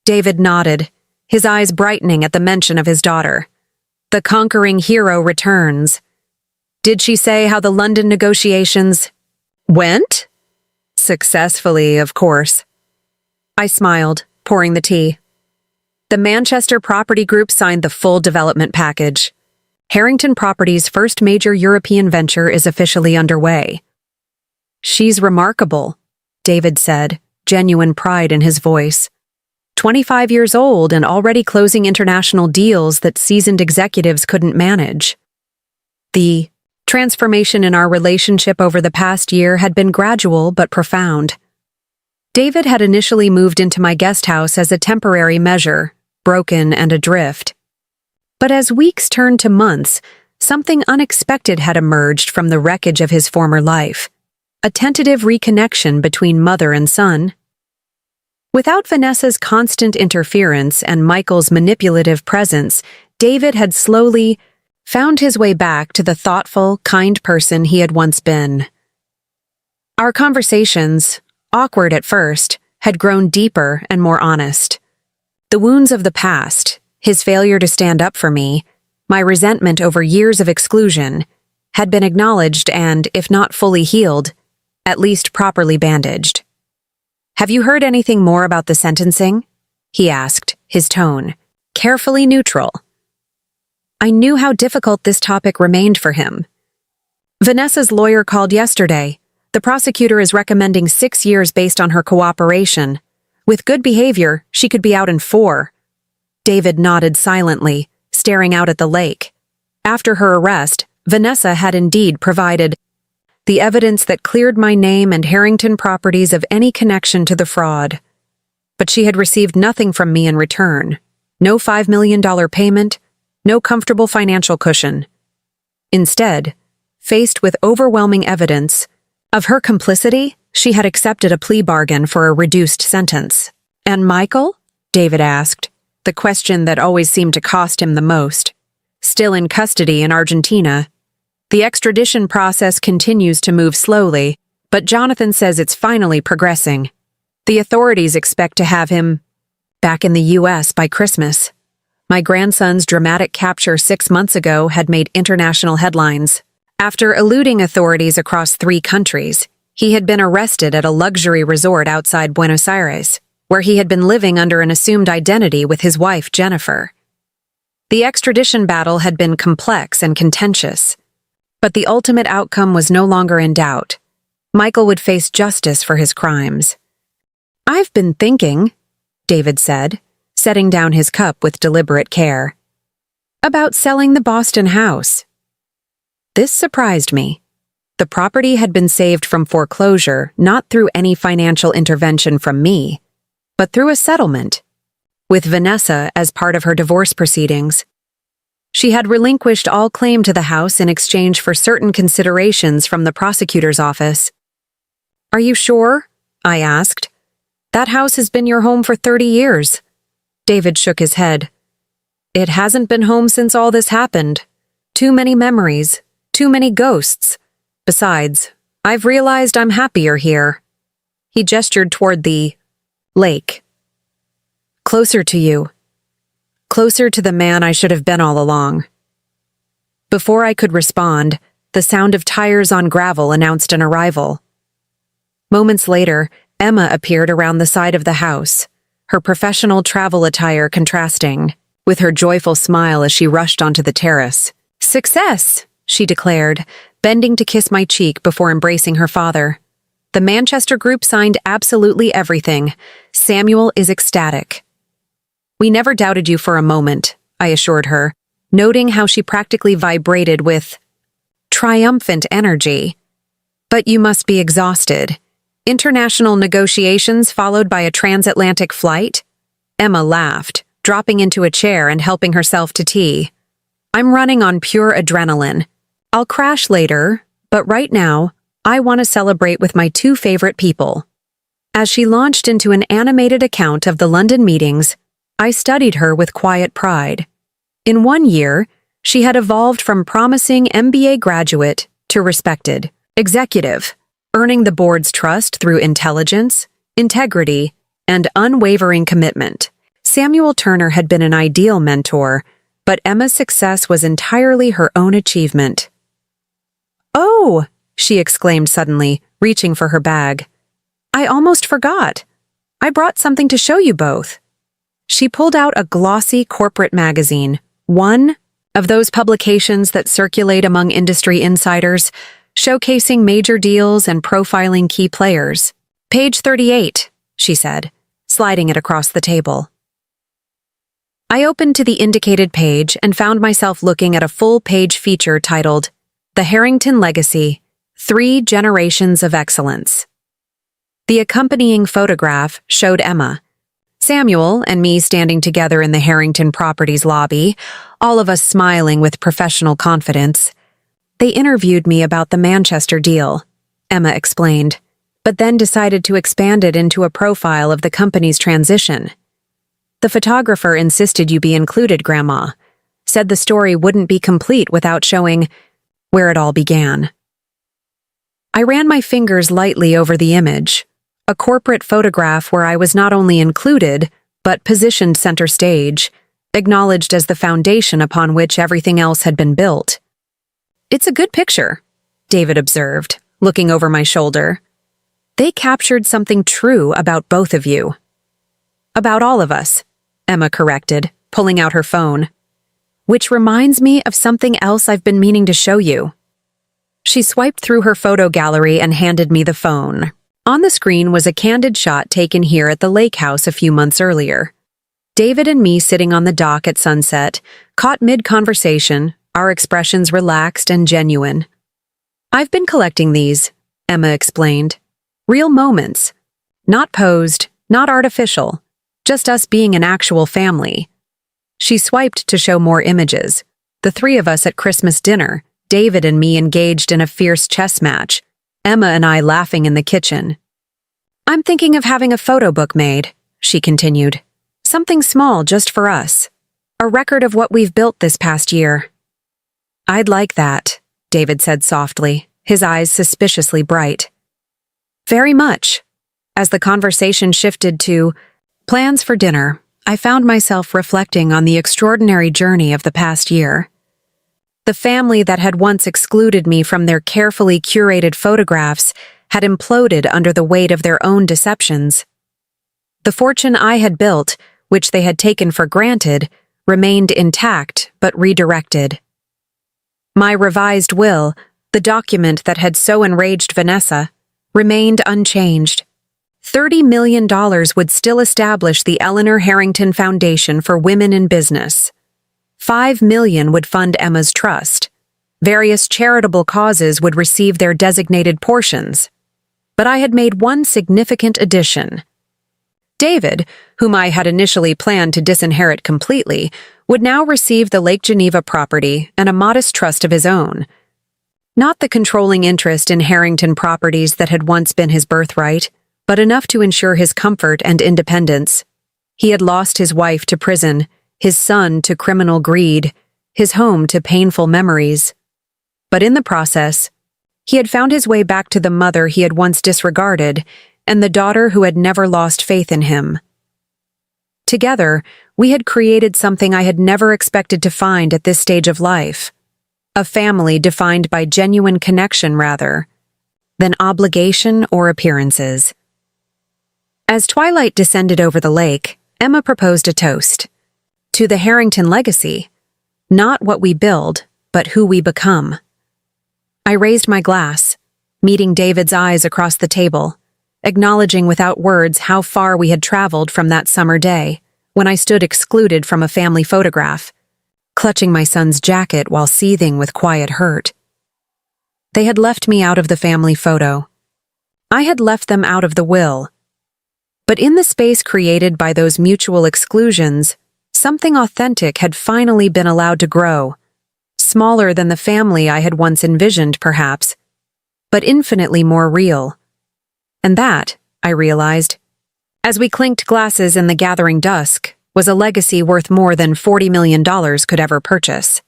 David nodded, his eyes brightening at the mention of his daughter. The conquering hero returns. "Did she say how the London negotiations went?" "Successfully, of course." I smiled, pouring the tea. The Manchester Property Group signed the full development package. Harrington Properties' first major European venture is officially underway. "She's remarkable," David said, genuine pride in his voice. 25 years old and already closing international deals that seasoned executives couldn't manage. The transformation in our relationship over the past year had been gradual but profound. David had initially moved into my guest house as a temporary measure, broken and adrift. But as weeks turned to months, something unexpected had emerged from the wreckage of his former life. A tentative reconnection between mother and son. Without Vanessa's constant interference and Michael's manipulative presence, David had slowly found his way back to the thoughtful, kind person he had once been. Our conversations, awkward at first, had grown deeper and more honest. The wounds of the past, his failure to stand up for me, my resentment over years of exclusion, had been acknowledged and, if not fully healed, at least properly bandaged. "Have you heard anything more about the sentencing?" he asked, his tone carefully neutral. I knew how difficult this topic remained for him. "Vanessa's lawyer called yesterday. The prosecutor is recommending 6 years based on her cooperation. With good behavior, she could be out in 4. David nodded silently, staring out at the lake. After her arrest, Vanessa had indeed provided the evidence that cleared my name and Harrington Properties of any connection to the fraud. But she had received nothing from me in return. No $5 million payment, no comfortable financial cushion. Instead, faced with overwhelming evidence of her complicity, she had accepted a plea bargain for a reduced sentence. "And Michael?" David asked, the question that always seemed to cost him the most. "Still in custody in Argentina. The extradition process continues to move slowly, but Jonathan says it's finally progressing. The authorities expect to have him back in the U.S. by Christmas. My grandson's dramatic capture 6 months ago had made international headlines. After eluding authorities across 3 countries, he had been arrested at a luxury resort outside Buenos Aires, where he had been living under an assumed identity with his wife, Jennifer. The extradition battle had been complex and contentious, but the ultimate outcome was no longer in doubt. Michael would face justice for his crimes. "I've been thinking," David said, setting down his cup with deliberate care, "about selling the Boston house." This surprised me. The property had been saved from foreclosure not through any financial intervention from me, but through a settlement, with Vanessa as part of her divorce proceedings. She had relinquished all claim to the house in exchange for certain considerations from the prosecutor's office. "Are you sure?" I asked. "That house has been your home for 30 years. David shook his head. "It hasn't been home since all this happened. Too many memories, too many ghosts. Besides, I've realized I'm happier here." He gestured toward the lake. "Closer to you. Closer to the man I should have been all along." Before I could respond, the sound of tires on gravel announced an arrival. Moments later, Emma appeared around the side of the house, her professional travel attire contrasting with her joyful smile as she rushed onto the terrace. "Success!" she declared, bending to kiss my cheek before embracing her father. "The Manchester Group signed absolutely everything. Samuel is ecstatic." "We never doubted you for a moment," I assured her, noting how she practically vibrated with triumphant energy. But you must be exhausted. International negotiations followed by a transatlantic flight? Emma laughed, dropping into a chair and helping herself to tea. I'm running on pure adrenaline. I'll crash later, but right now, I want to celebrate with my two favorite people. As she launched into an animated account of the London meetings, I studied her with quiet pride. In 1 year, she had evolved from promising MBA graduate to respected executive, earning the board's trust through intelligence, integrity, and unwavering commitment. Samuel Turner had been an ideal mentor, but Emma's success was entirely her own achievement. "Oh!" she exclaimed suddenly, reaching for her bag. "I almost forgot. I brought something to show you both." She pulled out a glossy corporate magazine, one of those publications that circulate among industry insiders, showcasing major deals and profiling key players. "Page 38, she said, sliding it across the table. I opened to the indicated page and found myself looking at a full-page feature titled, "The Harrington Legacy, 3 Generations of Excellence." The accompanying photograph showed Emma, Samuel, and me standing together in the Harrington Properties lobby, all of us smiling with professional confidence. "They interviewed me about the Manchester deal," Emma explained, but then decided to expand it into a profile of the company's transition. "The photographer insisted you be included, Grandma. Said the story wouldn't be complete without showing where it all began." I ran my fingers lightly over the image, a corporate photograph where I was not only included, but positioned center stage, acknowledged as the foundation upon which everything else had been built. "It's a good picture," David observed, looking over my shoulder. "They captured something true about both of you." "About all of us," Emma corrected, pulling out her phone. "Which reminds me of something else I've been meaning to show you." She swiped through her photo gallery and handed me the phone. On the screen was a candid shot taken here at the lake house a few months earlier. David and me sitting on the dock at sunset, caught mid-conversation, our expressions relaxed and genuine. "I've been collecting these," Emma explained. "Real moments. Not posed, not artificial. Just us being an actual family." She swiped to show more images. The 3 of us at Christmas dinner, David and me engaged in a fierce chess match, Emma and I laughing in the kitchen. "I'm thinking of having a photo book made," she continued. "Something small just for us. A record of what we've built this past year." "I'd like that," David said softly, his eyes suspiciously bright. "Very much." As the conversation shifted to plans for dinner, I found myself reflecting on the extraordinary journey of the past year. The family that had once excluded me from their carefully curated photographs had imploded under the weight of their own deceptions. The fortune I had built, which they had taken for granted, remained intact but redirected. My revised will, the document that had so enraged Vanessa, remained unchanged. $30 million would still establish the Eleanor Harrington Foundation for Women in Business. $5 million would fund Emma's trust. Various charitable causes would receive their designated portions. But I had made one significant addition. David, whom I had initially planned to disinherit completely, would now receive the Lake Geneva property and a modest trust of his own. Not the controlling interest in Harrington Properties that had once been his birthright, but enough to ensure his comfort and independence. He had lost his wife to prison, his son to criminal greed, his home to painful memories. But in the process, he had found his way back to the mother he had once disregarded and the daughter who had never lost faith in him. Together, we had created something I had never expected to find at this stage of life. A family defined by genuine connection rather than obligation or appearances. As twilight descended over the lake, Emma proposed a toast. To the Harrington legacy, not what we build, but who we become. I raised my glass, meeting David's eyes across the table, acknowledging without words how far we had traveled from that summer day, when I stood excluded from a family photograph, clutching my son's jacket while seething with quiet hurt. They had left me out of the family photo. I had left them out of the will. But in the space created by those mutual exclusions, something authentic had finally been allowed to grow. Smaller than the family I had once envisioned, perhaps, but infinitely more real. And that, I realized, as we clinked glasses in the gathering dusk, was a legacy worth more than $40 million could ever purchase.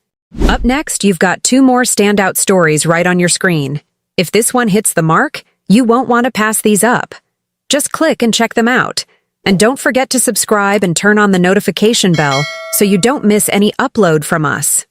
Up next, you've got 2 more standout stories right on your screen. If this one hits the mark, you won't want to pass these up. Just click and check them out. And don't forget to subscribe and turn on the notification bell so you don't miss any upload from us.